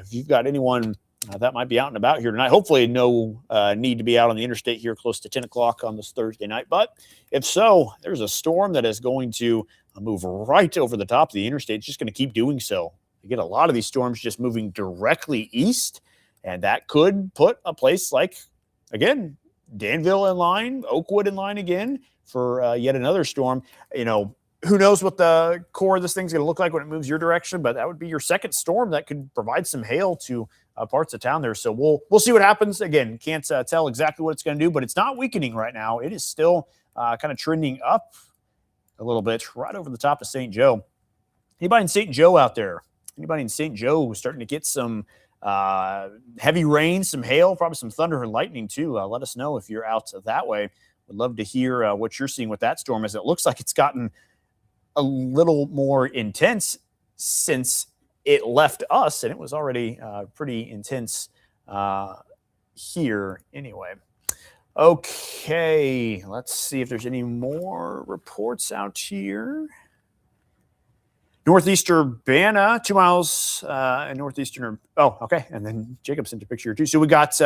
if you've got anyone that might be out and about here tonight, hopefully no need to be out on the interstate here close to 10 o'clock on this Thursday night. But if so, there's a storm that is going to move right over the top of the interstate. It's just going to keep doing so. You get a lot of these storms just moving directly east, and that could put a place like, again, Danville in line, Oakwood in line again for yet another storm. Who knows what the core of this thing's going to look like when it moves your direction, but that would be your second storm that could provide some hail to parts of town there. So we'll see what happens. Again, can't tell exactly what it's going to do, but it's not weakening right now. It is still kind of trending up a little bit right over the top of St. Joe. Anybody in St. Joe out there? Anybody in St. Joe starting to get some heavy rain, some hail, probably some thunder and lightning too? Let us know if you're out that way. Would love to hear what you're seeing with that storm, as it looks like it's gotten a little more intense since it left us, and it was already pretty intense here anyway. Okay, let's see if there's any more reports out here. Northeast Urbana, 2 miles in northeastern. Oh, okay. And then Jacob sent a picture here too. So we got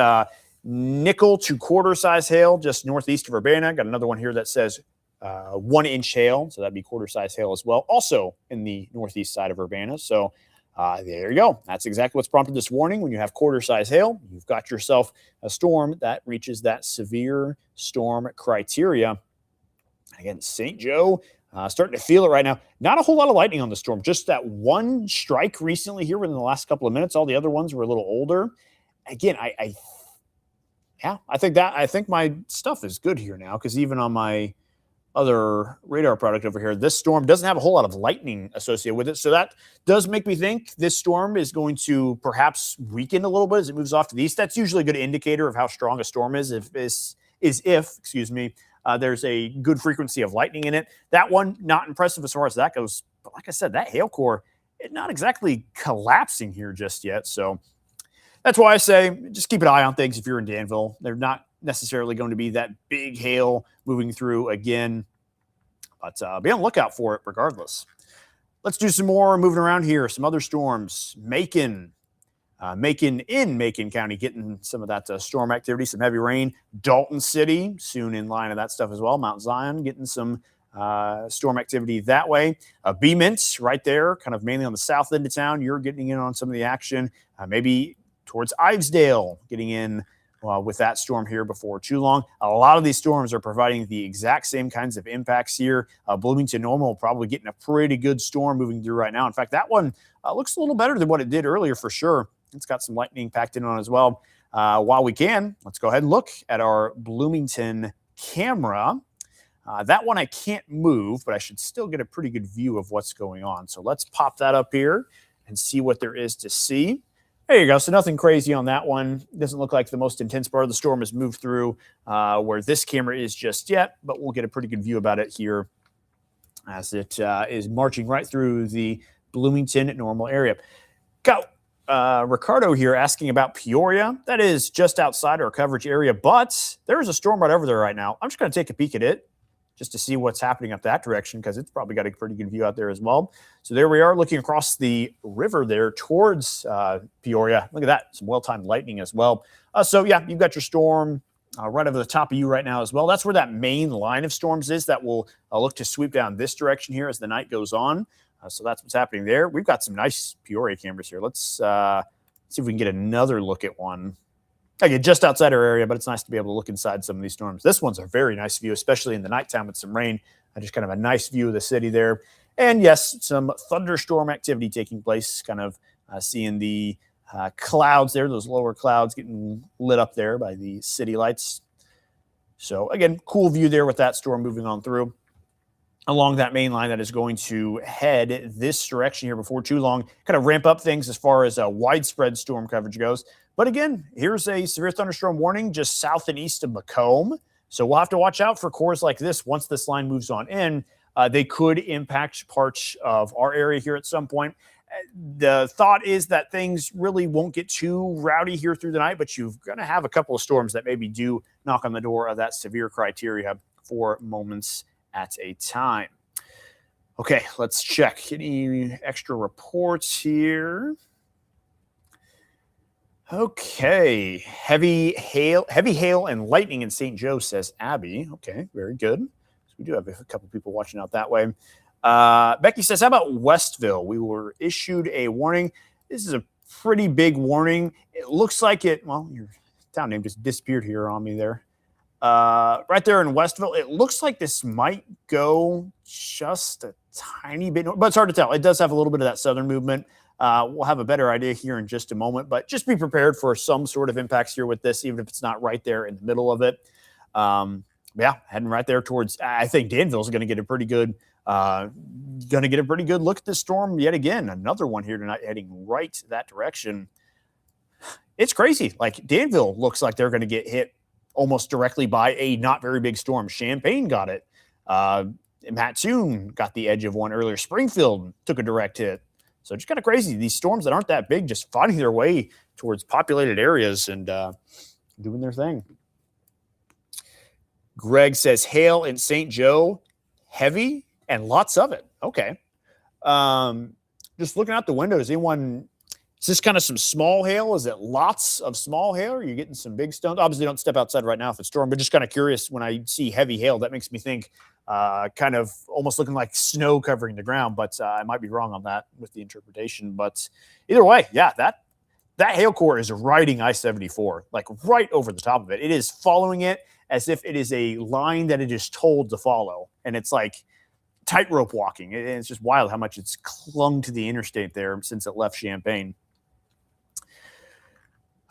nickel to quarter size hail just northeast of Urbana. Got another one here that says 1 inch hail. So that'd be quarter size hail as well. Also in the northeast side of Urbana. So there you go. That's exactly what's prompted this warning. When you have quarter size hail, you've got yourself a storm that reaches that severe storm criteria. Again, St. Joe. Starting to feel it right now. Not a whole lot of lightning on the storm. Just that one strike recently here within the last couple of minutes. All the other ones were a little older. Again, I think my stuff is good here now, because even on my other radar product over here, this storm doesn't have a whole lot of lightning associated with it. So that does make me think this storm is going to perhaps weaken a little bit as it moves off to the east. That's usually a good indicator of how strong a storm is. If there's a good frequency of lightning in it. That one, not impressive as far as that goes. But like I said, that hail core, it's not exactly collapsing here just yet. So that's why I say just keep an eye on things if you're in Danville. They're not necessarily going to be that big hail moving through again. But be on the lookout for it regardless. Let's do some more moving around here. Some other storms. Macon County getting some of that storm activity, some heavy rain. Dalton City soon in line of that stuff as well. Mount Zion getting some storm activity that way. Beemint right there, kind of mainly on the south end of town. You're getting in on some of the action. Maybe towards Ivesdale, getting in with that storm here before too long. A lot of these storms are providing the exact same kinds of impacts here. Bloomington Normal probably getting a pretty good storm moving through right now. In fact, that one looks a little better than what it did earlier for sure. It's got some lightning packed in on it as well. While we can, let's go ahead and look at our Bloomington camera. That one I can't move, but I should still get a pretty good view of what's going on. So let's pop that up here and see what there is to see. There you go. So nothing crazy on that one. Doesn't look like the most intense part of the storm has moved through where this camera is just yet, but we'll get a pretty good view about it here as it is marching right through the Bloomington Normal area. Got Ricardo here asking about Peoria. That is just outside our coverage area, but there's a storm right over there right now. I'm just going to take a peek at it just to see what's happening up that direction, because it's probably got a pretty good view out there as well. So there we are looking across the river there towards Peoria. Look at that. Some well-timed lightning as well. So yeah, you've got your storm right over the top of you right now as well. That's where that main line of storms is that will look to sweep down this direction here as the night goes on. So that's what's happening there. We've got some nice Peoria cameras here. Let's see if we can get another look at one. Again, just outside our area, but it's nice to be able to look inside some of these storms. This one's a very nice view, especially in the nighttime with some rain. Just kind of a nice view of the city there. And yes, some thunderstorm activity taking place, kind of seeing the clouds there, those lower clouds getting lit up there by the city lights. So again, cool view there with that storm moving on through along that main line that is going to head this direction here before too long, kind of ramp up things as far as widespread storm coverage goes. But again, here's a severe thunderstorm warning just south and east of Macomb. So we'll have to watch out for cores like this once this line moves on in. They could impact parts of our area here at some point. The thought is that things really won't get too rowdy here through the night, but you're going to have a couple of storms that maybe do knock on the door of that severe criteria for moments at a time. Okay, let's check. Any extra reports here? Okay, heavy hail and lightning in St. Joe, says Abby. Okay, very good. So we do have a couple people watching out that way. Becky says, how about Westville? We were issued a warning. This is a pretty big warning. It looks like it, well, your town name just disappeared here on me there. right there in Westville. It looks like this might go just a tiny bit, but it's hard to tell. It does have a little bit of that southern movement. We'll have a better idea here in just a moment, but just be prepared for some sort of impacts here with this, even if it's not right there in the middle of it. Yeah, heading right there towards, I think Danville's going to get a pretty good look at this storm yet again. Another one here tonight heading right that direction. It's crazy. Like Danville looks like they're going to get hit almost directly by a not very big storm. Champaign got it. Mattoon got the edge of one earlier. Springfield took a direct hit. So just kind of crazy. These storms that aren't that big just finding their way towards populated areas and doing their thing. Greg says hail in St. Joe, heavy and lots of it. Okay. Just looking out the window, is this kind of some small hail? Is it lots of small hail? Or are you getting some big stones? Obviously, don't step outside right now if it's storm, but just kind of curious when I see heavy hail. That makes me think kind of almost looking like snow covering the ground, but I might be wrong on that with the interpretation. But either way, yeah, that hail core is riding I-74, like right over the top of it. It is following it as if it is a line that it is told to follow. And it's like tightrope walking. It's just wild how much it's clung to the interstate there since it left Champaign.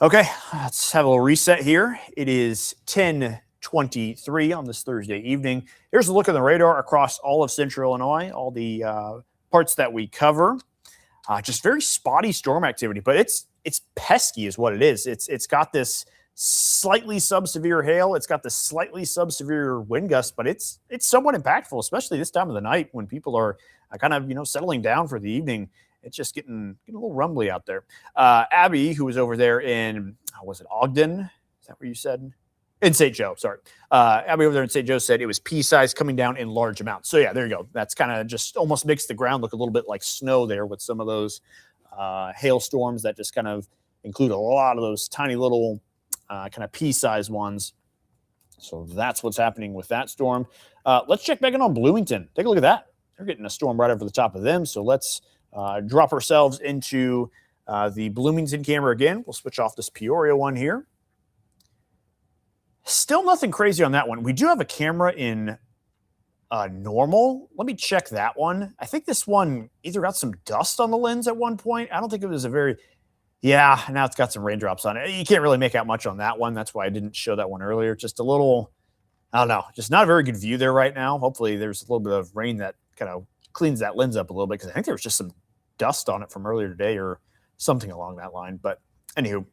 Okay, let's have a little reset here. It is 10:23 on this Thursday evening. Here's a look at the radar across all of central Illinois, all the parts that we cover. Just very spotty storm activity, but it's pesky is what it is. It's got this slightly sub-severe hail. It's got this slightly sub-severe wind gust, but it's somewhat impactful, especially this time of the night when people are kind of, settling down for the evening. It's just getting a little rumbly out there. Abby, who was over there in, was it Ogden? Is that where you said? In St. Joe, sorry. Abby over there in St. Joe said it was pea-size coming down in large amounts. So, yeah, there you go. That's kind of just almost makes the ground look a little bit like snow there with some of those hailstorms that just kind of include a lot of those tiny little kind of pea-sized ones. So that's what's happening with that storm. Let's check back in on Bloomington. Take a look at that. They're getting a storm right over the top of them. So let's drop ourselves into the Bloomington camera again. We'll switch off this Peoria one here. Still nothing crazy on that one. We do have a camera in normal. Let me check that one. I think this one either got some dust on the lens at one point. I don't think it was a very... Yeah, now it's got some raindrops on it. You can't really make out much on that one. That's why I didn't show that one earlier. Just a little, I don't know, just not a very good view there right now. Hopefully there's a little bit of rain that kind of cleans that lens up a little bit because I think there was just some dust on it from earlier today or something along that line. But anywho,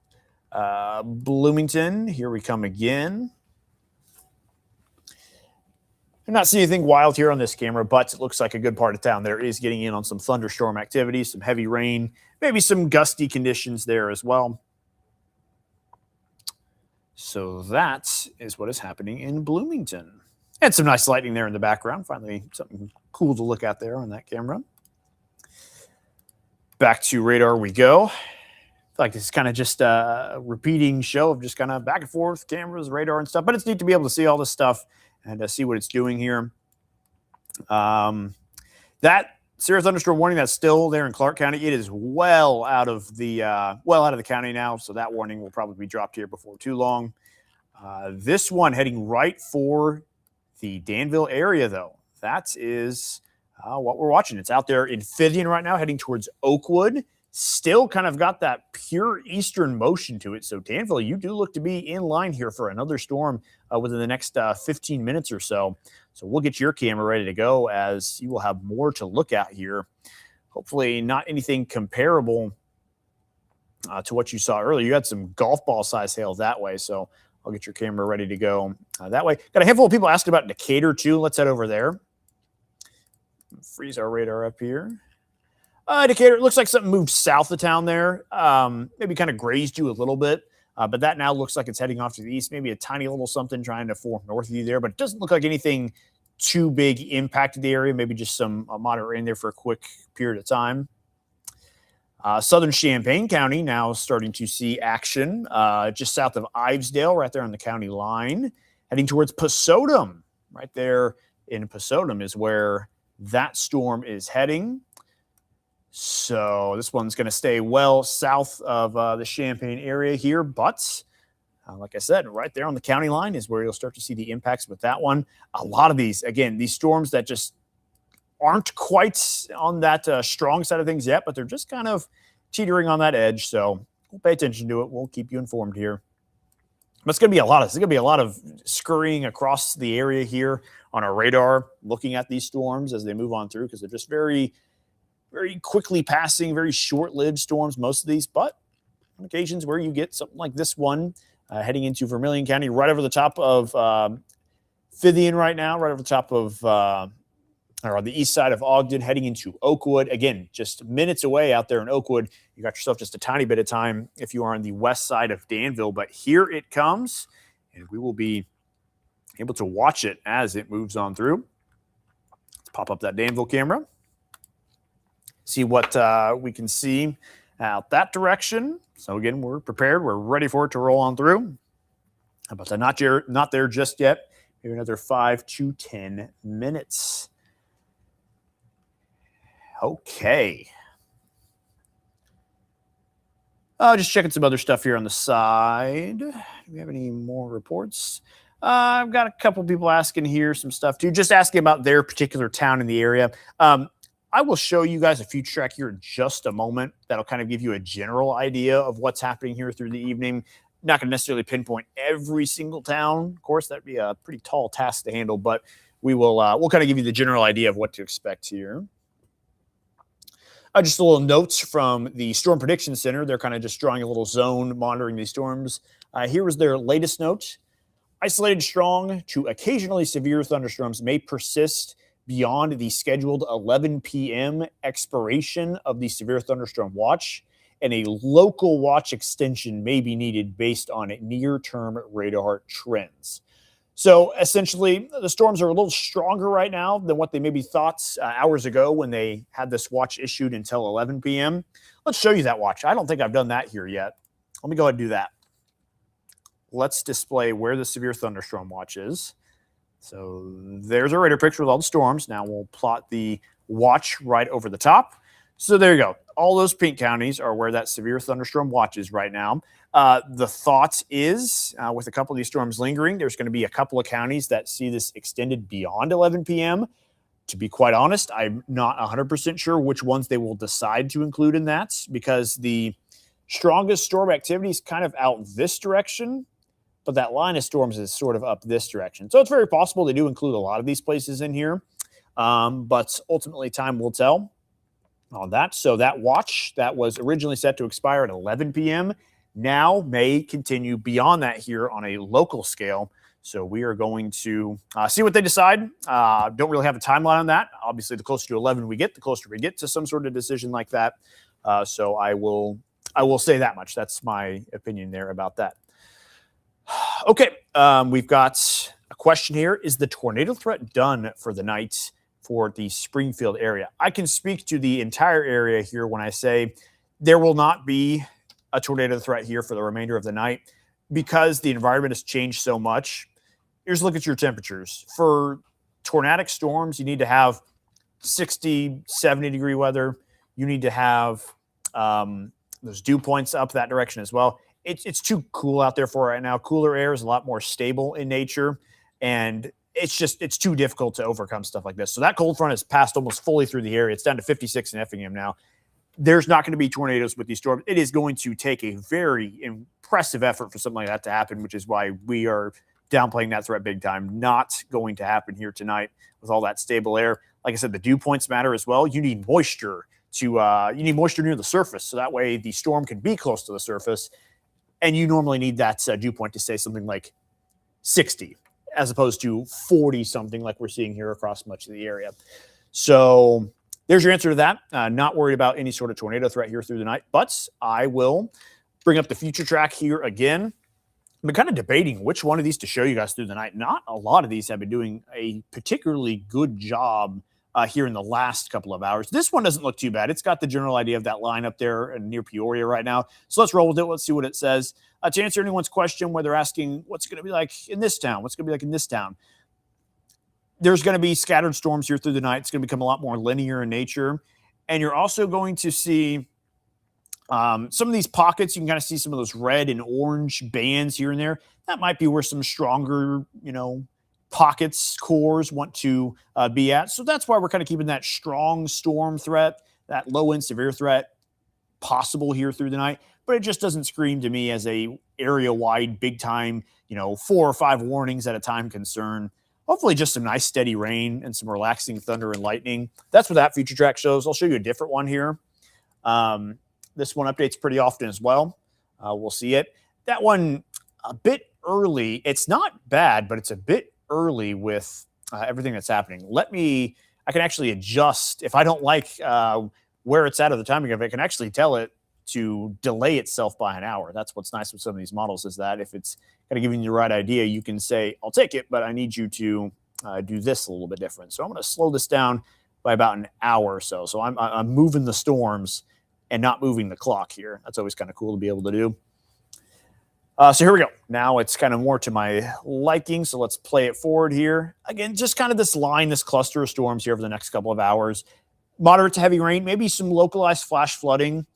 Bloomington, here we come again. I'm not seeing anything wild here on this camera, but it looks like a good part of town there is getting in on some thunderstorm activity, some heavy rain, maybe some gusty conditions there as well. So that is what is happening in Bloomington. And some nice lightning there in the background. Finally, something cool to look at there on that camera. Back to radar we go. I feel like this is kind of just a repeating show of just kind of back and forth, cameras, radar and stuff. But it's neat to be able to see all this stuff and see what it's doing here. That severe thunderstorm warning that's still there in Clark County, it is well out of the county now, so that warning will probably be dropped here before too long. This one heading right for the Danville area, though. That is what we're watching. It's out there in Fithian right now, heading towards Oakwood. Still kind of got that pure eastern motion to it. So Danville, you do look to be in line here for another storm within the next 15 minutes or so. So we'll get your camera ready to go as you will have more to look at here. Hopefully not anything comparable to what you saw earlier. You had some golf ball size hail that way. So I'll get your camera ready to go that way. Got a handful of people asking about Decatur too. Let's head over there. Freeze our radar up here. Decatur, it looks like something moved south of town there. Maybe kind of grazed you a little bit, but that now looks like it's heading off to the east. Maybe a tiny little something trying to form north of you there, but it doesn't look like anything too big impacted the area. Maybe just some moderate rain there for a quick period of time. Southern Champaign County now starting to see action just south of Ivesdale, right there on the county line, heading towards Pasodum. Right there in Pasodum is where that storm is heading. So this one's going to stay well south of the Champaign area here, but Like I said, right there on the county line is where you'll start to see the impacts with that one. A lot of these, again, these storms that just aren't quite on that strong side of things yet, but they're just kind of teetering on that edge. So we'll pay attention to it. We'll keep you informed here. But it's going to be a lot of scurrying across the area here on our radar, looking at these storms as they move on through, because they're just very, very quickly passing, very short-lived storms, most of these. But on occasions where you get something like this one heading into Vermilion County, right over the top of Fithian right now, right over the top of or on the east side of Ogden, heading into Oakwood. Again, just minutes away out there in Oakwood. You got yourself just a tiny bit of time if you are on the west side of Danville. But here it comes, and we will be able to watch it as it moves on through. Let's pop up that Danville camera. See what we can see out that direction. So again, we're prepared. We're ready for it to roll on through. But not there just yet. Maybe another 5 to 10 minutes. Okay. Just checking some other stuff here on the side. Do we have any more reports? I've got a couple people asking here some stuff too, just asking about their particular town in the area. I will show you guys a future track here in just a moment. That'll kind of give you a general idea of what's happening here through the evening. Not going to necessarily pinpoint every single town. Of course, that'd be a pretty tall task to handle, but we'll kind of give you the general idea of what to expect here. Just a little notes from the Storm Prediction Center. They're kind of just drawing a little zone, monitoring these storms. Here is their latest note. Isolated strong to occasionally severe thunderstorms may persist beyond the scheduled 11 p.m. expiration of the severe thunderstorm watch, and a local watch extension may be needed based on near-term radar trends. So essentially, the storms are a little stronger right now than what they maybe thought hours ago when they had this watch issued until 11 p.m. Let's show you that watch. I don't think I've done that here yet. Let me go ahead and do that. Let's display where the severe thunderstorm watch is. So there's our radar picture with all the storms. Now we'll plot the watch right over the top. So there you go. All those pink counties are where that severe thunderstorm watch is right now. The thought is, with a couple of these storms lingering, there's going to be a couple of counties that see this extended beyond 11 p.m. To be quite honest, I'm not 100% sure which ones they will decide to include in that, because the strongest storm activity is kind of out this direction, but that line of storms is sort of up this direction. So it's very possible they do include a lot of these places in here, but ultimately time will tell on that. So that watch that was originally set to expire at 11 p.m. now may continue beyond that here on a local scale. So we are going to see what they decide. Don't really have a timeline on that. Obviously, the closer to 11 we get, the closer we get to some sort of decision like that. So I will say that much. That's my opinion there about that. Okay, we've got a question here. Is the tornado threat done for the night for the Springfield area? I can speak to the entire area here when I say there will not be a tornado threat here for the remainder of the night because the environment has changed so much. Here's a look at your temperatures. For tornadic storms, you need to have 60, 70-degree weather. You need to have those dew points up that direction as well. It's too cool out there for right now. Cooler air is a lot more stable in nature, and it's too difficult to overcome stuff like this. So that cold front has passed almost fully through the area. It's down to 56 in Effingham now. There's not going to be tornadoes with these storms. It is going to take a very impressive effort for something like that to happen, which is why we are downplaying that threat big time. Not going to happen here tonight with all that stable air. Like I said, the dew points matter as well. You need moisture near the surface, so that way the storm can be close to the surface. And you normally need that dew point to say something like 60 as opposed to 40 something like we're seeing here across much of the area. So there's your answer to that. Not worried about any sort of tornado threat here through the night, but I will bring up the future track here again. I've been kind of debating which one of these to show you guys through the night. Not a lot of these have been doing a particularly good job here in the last couple of hours. This one doesn't look too bad. It's got the general idea of that line up there near Peoria right now. So let's roll with it. Let's see what it says. To answer anyone's question where they're asking what's going to be like in this town, what's going to be like in this town, there's going to be scattered storms here through the night. It's going to become a lot more linear in nature. And you're also going to see Some of these pockets, you can kind of see some of those red and orange bands here and there. That might be where some stronger, pockets, cores want to be at. So that's why we're kind of keeping that strong storm threat, that low and severe threat possible here through the night. But it just doesn't scream to me as a area-wide, big-time, 4 or 5 warnings at a time concern. Hopefully just some nice steady rain and some relaxing thunder and lightning. That's what that future track shows. I'll show you a different one here. This one updates pretty often as well. We'll see it. That one a bit early. It's not bad, but it's a bit early with everything that's happening. I can actually adjust. If I don't like where it's at the timing of it, I can actually tell it to delay itself by an hour. That's what's nice with some of these models, is that if it's kind of giving you the right idea, you can say, I'll take it, but I need you to do this a little bit different. So I'm going to slow this down by about an hour or so. So I'm moving the storms and not moving the clock here. That's always kind of cool to be able to do. So here we go. Now it's kind of more to my liking. So let's play it forward here. Again, just kind of this cluster of storms here over the next couple of hours. Moderate to heavy rain, maybe some localized flash flooding,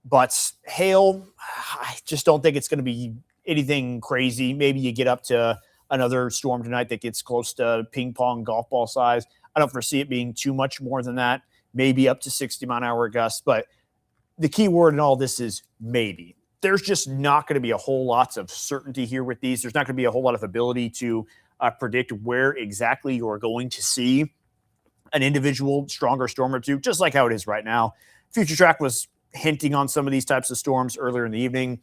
but hail, I just don't think it's going to be anything crazy. Maybe you get up to another storm tonight that gets close to ping pong golf ball size. I don't foresee it being too much more than that, maybe up to 60-mile-an-hour gusts. But the key word in all this is maybe. There's just not going to be a whole lot of certainty here with these. There's not going to be a whole lot of ability to predict where exactly you're going to see an individual stronger storm or two, just like how it is right now. Future Track was hinting on some of these types of storms earlier in the evening.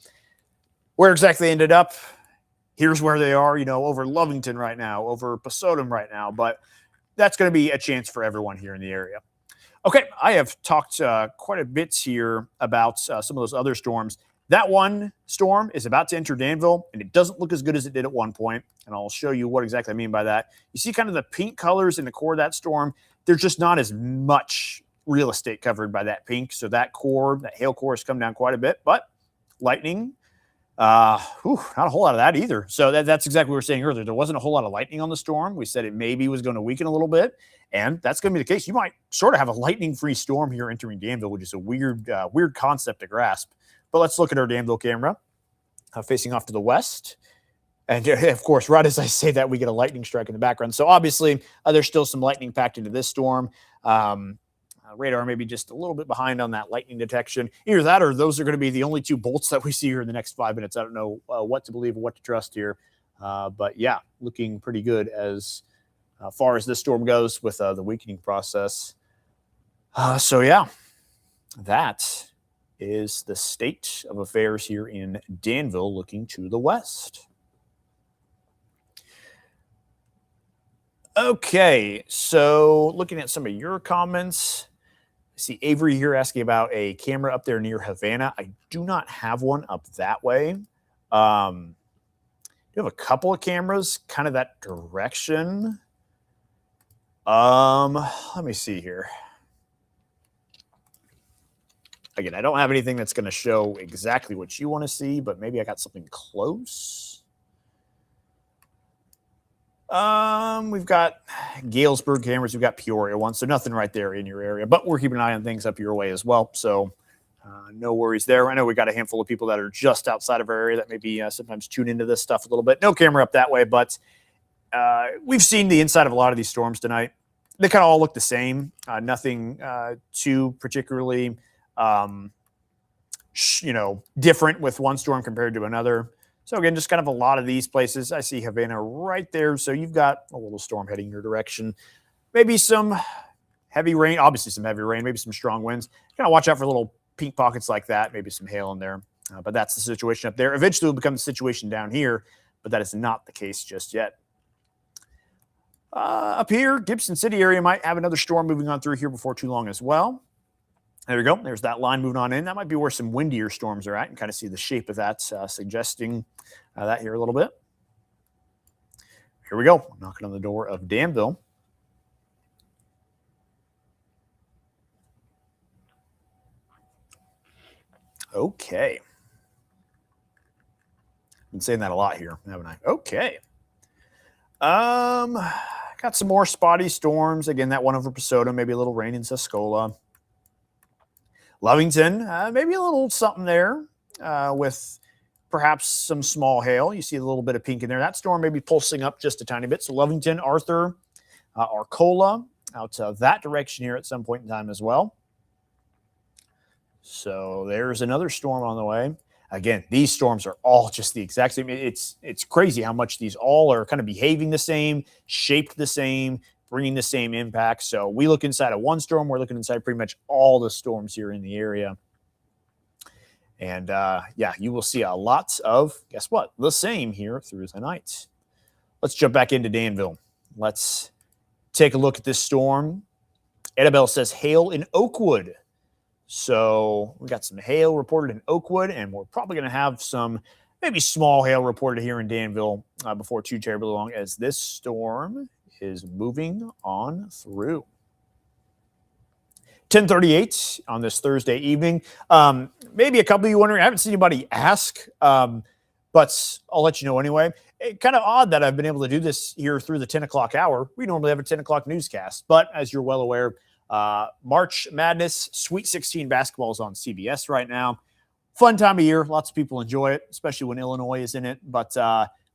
Where exactly they ended up, here's where they are, over Lovington right now, over Pasodum right now. But that's going to be a chance for everyone here in the area. Okay, I have talked quite a bit here about some of those other storms. That one storm is about to enter Danville, and it doesn't look as good as it did at one point. And I'll show you what exactly I mean by that. You see kind of the pink colors in the core of that storm. There's just not as much real estate covered by that pink. So that hail core has come down quite a bit. But lightning, not a whole lot of that either. So that's exactly what we were saying earlier. There wasn't a whole lot of lightning on the storm. We said it maybe was going to weaken a little bit. And that's going to be the case. You might sort of have a lightning-free storm here entering Danville, which is a weird concept to grasp. But let's look at our Danville camera facing off to the west. And of course, right as I say that, we get a lightning strike in the background. So obviously, there's still some lightning packed into this storm. Radar maybe just a little bit behind on that lightning detection. Either that or those are going to be the only 2 bolts that we see here in the next 5 minutes. I don't know what to believe or what to trust here. But yeah, looking pretty good as far as this storm goes with the weakening process. So yeah, that is the state of affairs here in Danville looking to the west. Okay, so looking at some of your comments, I see Avery here asking about a camera up there near Havana. I do not have one up that way. You have a couple of cameras kind of that direction. Let me see here. Again, I don't have anything that's going to show exactly what you want to see, but maybe I got something close. We've got Galesburg cameras. We've got Peoria ones, so nothing right there in your area. But we're keeping an eye on things up your way as well, so no worries there. I know we got a handful of people that are just outside of our area that maybe sometimes tune into this stuff a little bit. No camera up that way, but we've seen the inside of a lot of these storms tonight. They kind of all look the same. Nothing too particularly different with one storm compared to another. So again, just kind of a lot of these places. I see Havana right there. So you've got a little storm heading your direction. Maybe some heavy rain, obviously some heavy rain, maybe some strong winds. Kind of watch out for little pink pockets like that, maybe some hail in there. But that's the situation up there. Eventually it will become the situation down here, but that is not the case just yet. Up here, Gibson City area might have another storm moving on through here before too long as well. There we go. There's that line moving on in. That might be where some windier storms are at. And kind of see the shape of that, suggesting that here a little bit. Here we go. Knocking on the door of Danville. Okay. Been saying that a lot here, haven't I? Okay. Got some more spotty storms. Again, that one over Pasodum, maybe a little rain in Sascola. Lovington, maybe a little something there with perhaps some small hail. You see a little bit of pink in there. That storm may be pulsing up just a tiny bit. So Lovington, Arthur, Arcola out that direction here at some point in time as well. So there's another storm on the way. Again, these storms are all just the exact same. It's crazy how much these all are kind of behaving the same, shaped the same, bringing the same impact. So we look inside of one storm. We're looking inside pretty much all the storms here in the area. And yeah, you will see a lot of, guess what, the same here through the night. Let's jump back into Danville. Let's take a look at this storm. Annabelle says hail in Oakwood. So we got some hail reported in Oakwood, and we're probably going to have some maybe small hail reported here in Danville before too terribly long as this storm is moving on through. 10:38 on this Thursday evening. Maybe a couple of you wondering, I haven't seen anybody ask, but I'll let you know anyway. Kind of odd that I've been able to do this here through the 10 o'clock hour. We normally have a 10 o'clock newscast, but as you're well aware, March Madness Sweet 16 basketball is on CBS right now. Fun time of year. Lots of people enjoy it, especially when Illinois is in it. But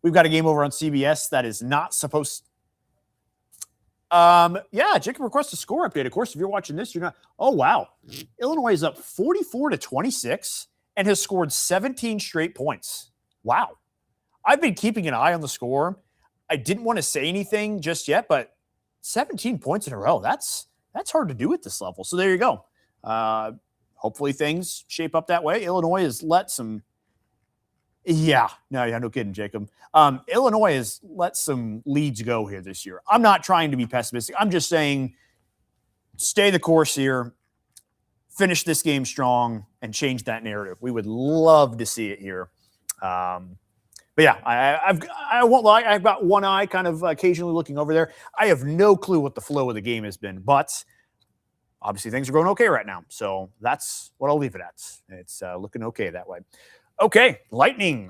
we've got a game over on CBS that is not supposed. Yeah, Jacob requests a score update. Of course, if you're watching this, you're not. Oh, wow. Illinois is up 44-26 and has scored 17 straight points. Wow. I've been keeping an eye on the score. I didn't want to say anything just yet, but 17 points in a row. That's hard to do at this level. So there you go. Hopefully things shape up that way. Illinois has let some. Yeah, no kidding, Jacob. Illinois has let some leads go here this year. I'm not trying to be pessimistic. I'm just saying stay the course here, finish this game strong, and change that narrative. We would love to see it here. But yeah, I won't lie. I've got one eye kind of occasionally looking over there. I have no clue what the flow of the game has been, but obviously things are going okay right now. So that's what I'll leave it at. It's looking okay that way. Okay, lightning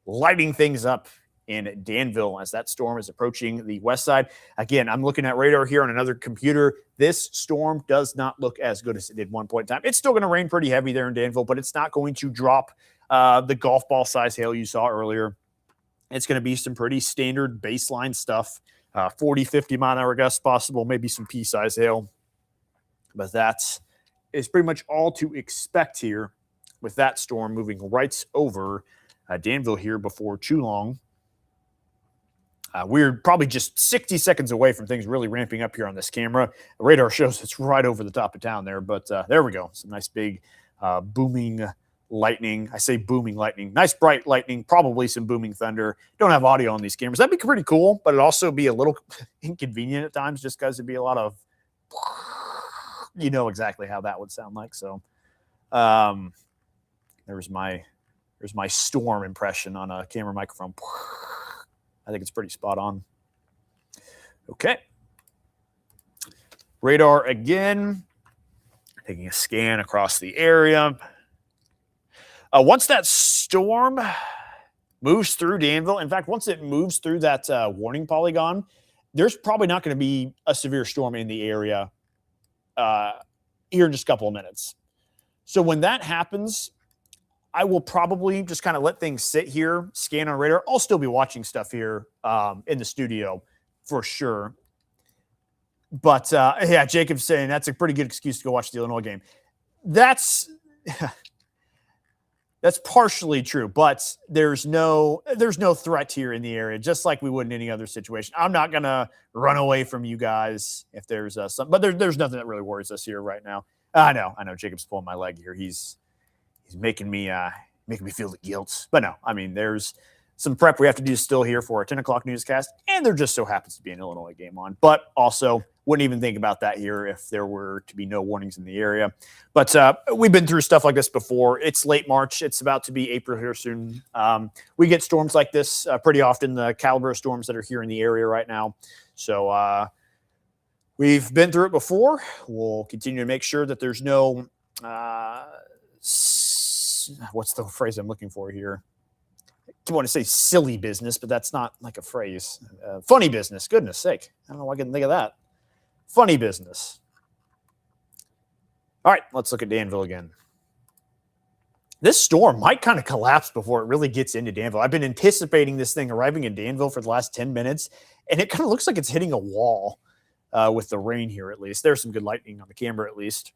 lighting things up in Danville as that storm is approaching the west side. Again, I'm looking at radar here on another computer. This storm does not look as good as it did one point in time. It's still going to rain pretty heavy there in Danville, but it's not going to drop the golf ball size hail you saw earlier. It's going to be some pretty standard baseline stuff, 40, 50 mile an hour gusts possible, maybe some pea-size hail. But that is pretty much all to expect here with that storm moving right over Danville here before too long. We're probably just 60 seconds away from things really ramping up here on this camera. The radar shows it's right over the top of town there, but there we go. Some nice big booming lightning. I say booming lightning. Nice bright lightning, probably some booming thunder. Don't have audio on these cameras. That'd be pretty cool, but it'd also be a little inconvenient at times just because it'd be a lot of, you know exactly how that would sound like. So there's my storm impression on a camera microphone. I think it's pretty spot on. Okay. Radar again. Taking a scan across the area. Once that storm moves through Danville, in fact, once it moves through that warning polygon, there's probably not going to be a severe storm in the area here in just a couple of minutes. So when that happens, I will probably just kind of let things sit here, scan on radar. I'll still be watching stuff here in the studio for sure. But yeah, Jacob's saying that's a pretty good excuse to go watch the Illinois game. That's partially true, but there's no threat here in the area, just like we would in any other situation. I'm not gonna run away from you guys if there's some, but there's nothing that really worries us here right now. I know Jacob's pulling my leg here. He's making me feel the guilt. But no, I mean, there's some prep we have to do still here for our 10 o'clock newscast, and there just so happens to be an Illinois game on. But also, wouldn't even think about that here if there were to be no warnings in the area. But we've been through stuff like this before. It's late March. It's about to be April here soon. We get storms like this pretty often, the caliber of storms that are here in the area right now. So we've been through it before. We'll continue to make sure that there's no what's the phrase I'm looking for here? I want to say silly business, but that's not like a phrase. Funny business. Goodness sake. I don't know why I can think of that. Funny business. All right, let's look at Danville again. This storm might kind of collapse before it really gets into Danville. I've been anticipating this thing arriving in Danville for the last 10 minutes, and it kind of looks like it's hitting a wall with the rain here, at least. There's some good lightning on the camera, at least.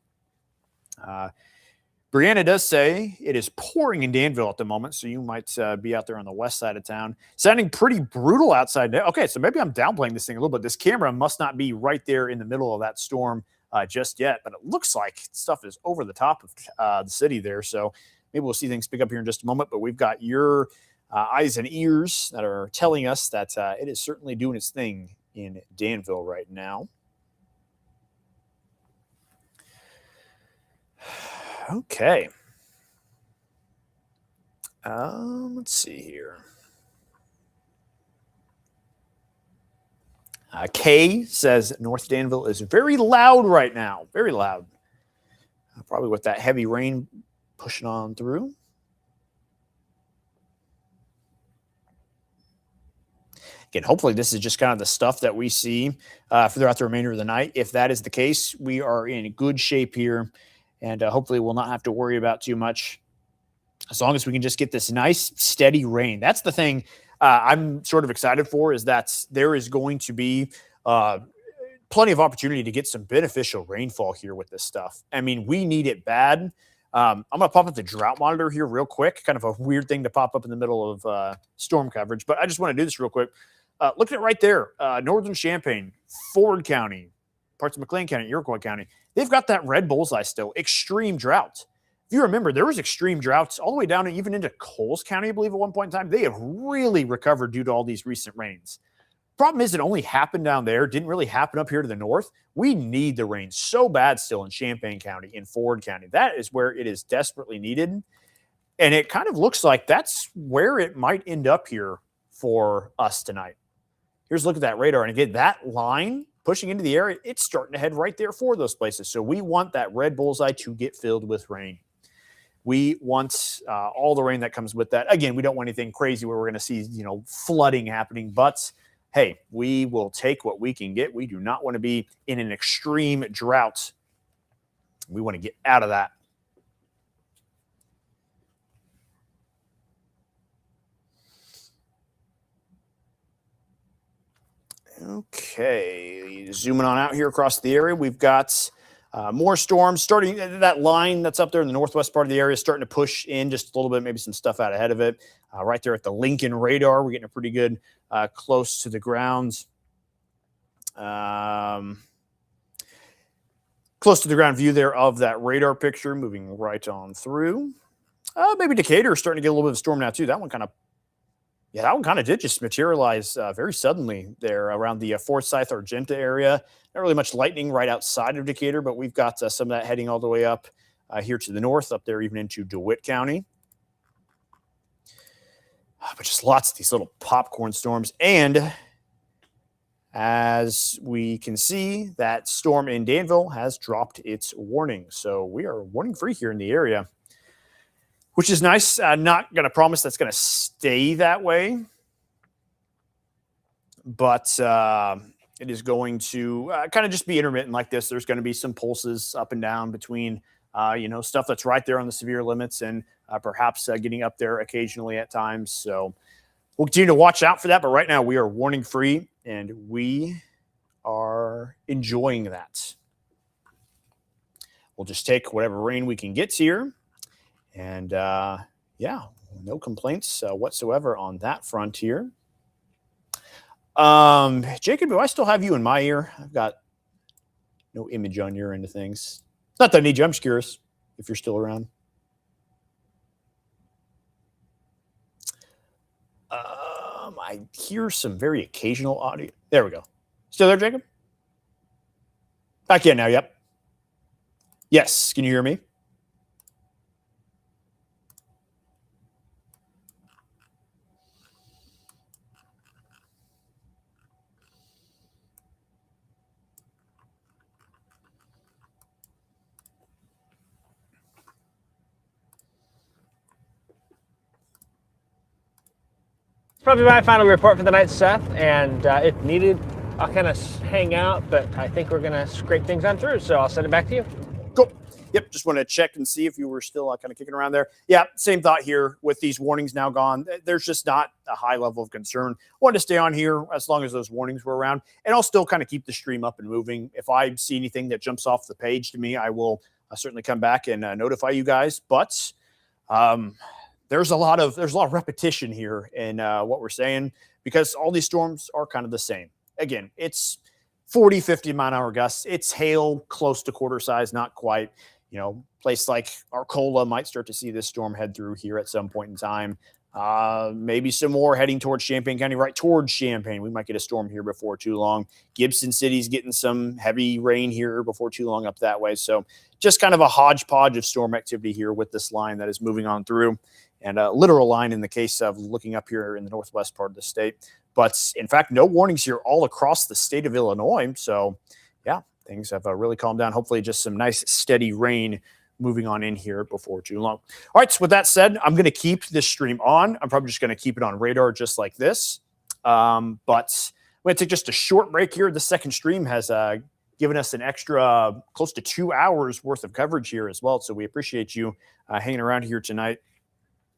Brianna does say it is pouring in Danville at the moment, so you might be out there on the west side of town. Sounding pretty brutal outside. Okay, so maybe I'm downplaying this thing a little bit. This camera must not be right there in the middle of that storm just yet, but it looks like stuff is over the top of the city there, so maybe we'll see things pick up here in just a moment, but we've got your eyes and ears that are telling us that it is certainly doing its thing in Danville right now. Okay. Let's see here. Kay says North Danville is very loud right now. Very loud. Probably with that heavy rain pushing on through. Again, hopefully this is just kind of the stuff that we see throughout the remainder of the night. If that is the case, we are in good shape here. And hopefully we'll not have to worry about too much as long as we can just get this nice, steady rain. That's the thing I'm sort of excited for, is that there is going to be plenty of opportunity to get some beneficial rainfall here with this stuff. I mean, we need it bad. I'm going to pop up the drought monitor here real quick. Kind of a weird thing to pop up in the middle of storm coverage, but I just want to do this real quick. Look at it right there. Northern Champaign, Ford County, parts of McLean County, Iroquois County. They've got that red bullseye still. Extreme drought. If you remember, there was extreme droughts all the way down and even into Coles County, I believe, at one point in time. They have really recovered due to all these recent rains. Problem is, it only happened down there. Didn't really happen up here to the north. We need the rain so bad still in Champaign County, in Ford County. That is where it is desperately needed. And it kind of looks like that's where it might end up here for us tonight. Here's a look at that radar. And again, that line pushing into the area, it's starting to head right there for those places. So we want that red bullseye to get filled with rain. We want all the rain that comes with that. Again, we don't want anything crazy where we're going to see, flooding happening. But, hey, we will take what we can get. We do not want to be in an extreme drought. We want to get out of that. Okay, zooming on out here across the area, we've got more storms starting. That line that's up there in the northwest part of the area is starting to push in just a little bit, maybe some stuff out ahead of it. Right there at the Lincoln radar, we're getting a pretty good close to the ground. Close to the ground view there of that radar picture, moving right on through. Maybe Decatur is starting to get a little bit of a storm now too. That one kind of did just materialize very suddenly there around the Forsyth Argenta area. Not really much lightning right outside of Decatur, but we've got some of that heading all the way up here to the north, up there even into DeWitt County. But just lots of these little popcorn storms. And as we can see, that storm in Danville has dropped its warning. So we are warning free here in the area, which is nice. Not going to promise that's going to stay that way, but it is going to kind of just be intermittent like this. There's going to be some pulses up and down between, stuff that's right there on the severe limits and perhaps getting up there occasionally at times. So we'll continue to watch out for that. But right now we are warning free and we are enjoying that. We'll just take whatever rain we can get here. And, no complaints whatsoever on that front here. Jacob, do I still have you in my ear? I've got no image on your end of things. Not that I need you. I'm just curious if you're still around. I hear some very occasional audio. There we go. Still there, Jacob? I can now, yep. Yes, can you hear me? Probably my final report for the night, Seth, and if needed, I'll kind of hang out, but I think we're going to scrape things on through, so I'll send it back to you. Cool. Yep, just want to check and see if you were still kind of kicking around there. Yeah, same thought here with these warnings now gone. There's just not a high level of concern. Wanted to stay on here as long as those warnings were around, and I'll still kind of keep the stream up and moving. If I see anything that jumps off the page to me, I will certainly come back and notify you guys. But there's a lot of repetition here in what we're saying, because all these storms are kind of the same. Again, it's 40, 50 mile an hour gusts. It's hail close to quarter size, not quite. Place like Arcola might start to see this storm head through here at some point in time. Maybe some more heading towards Champaign County, right towards Champaign. We might get a storm here before too long. Gibson City's getting some heavy rain here before too long up that way. So just kind of a hodgepodge of storm activity here with this line that is moving on through, and a literal line in the case of looking up here in the northwest part of the state. But in fact, no warnings here all across the state of Illinois. So yeah, things have really calmed down. Hopefully just some nice steady rain moving on in here before too long. All right, so with that said, I'm going to keep this stream on. I'm probably just going to keep it on radar just like this. But I'm going to take just a short break here. The second stream has given us an extra close to 2 hours worth of coverage here as well. So we appreciate you hanging around here tonight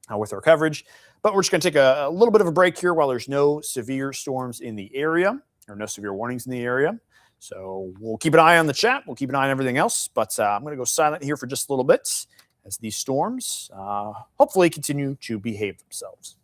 with our coverage. But we're just going to take a little bit of a break here while there's no severe storms in the area, or no severe warnings in the area. So we'll keep an eye on the chat. We'll keep an eye on everything else. But I'm going to go silent here for just a little bit as these storms hopefully continue to behave themselves.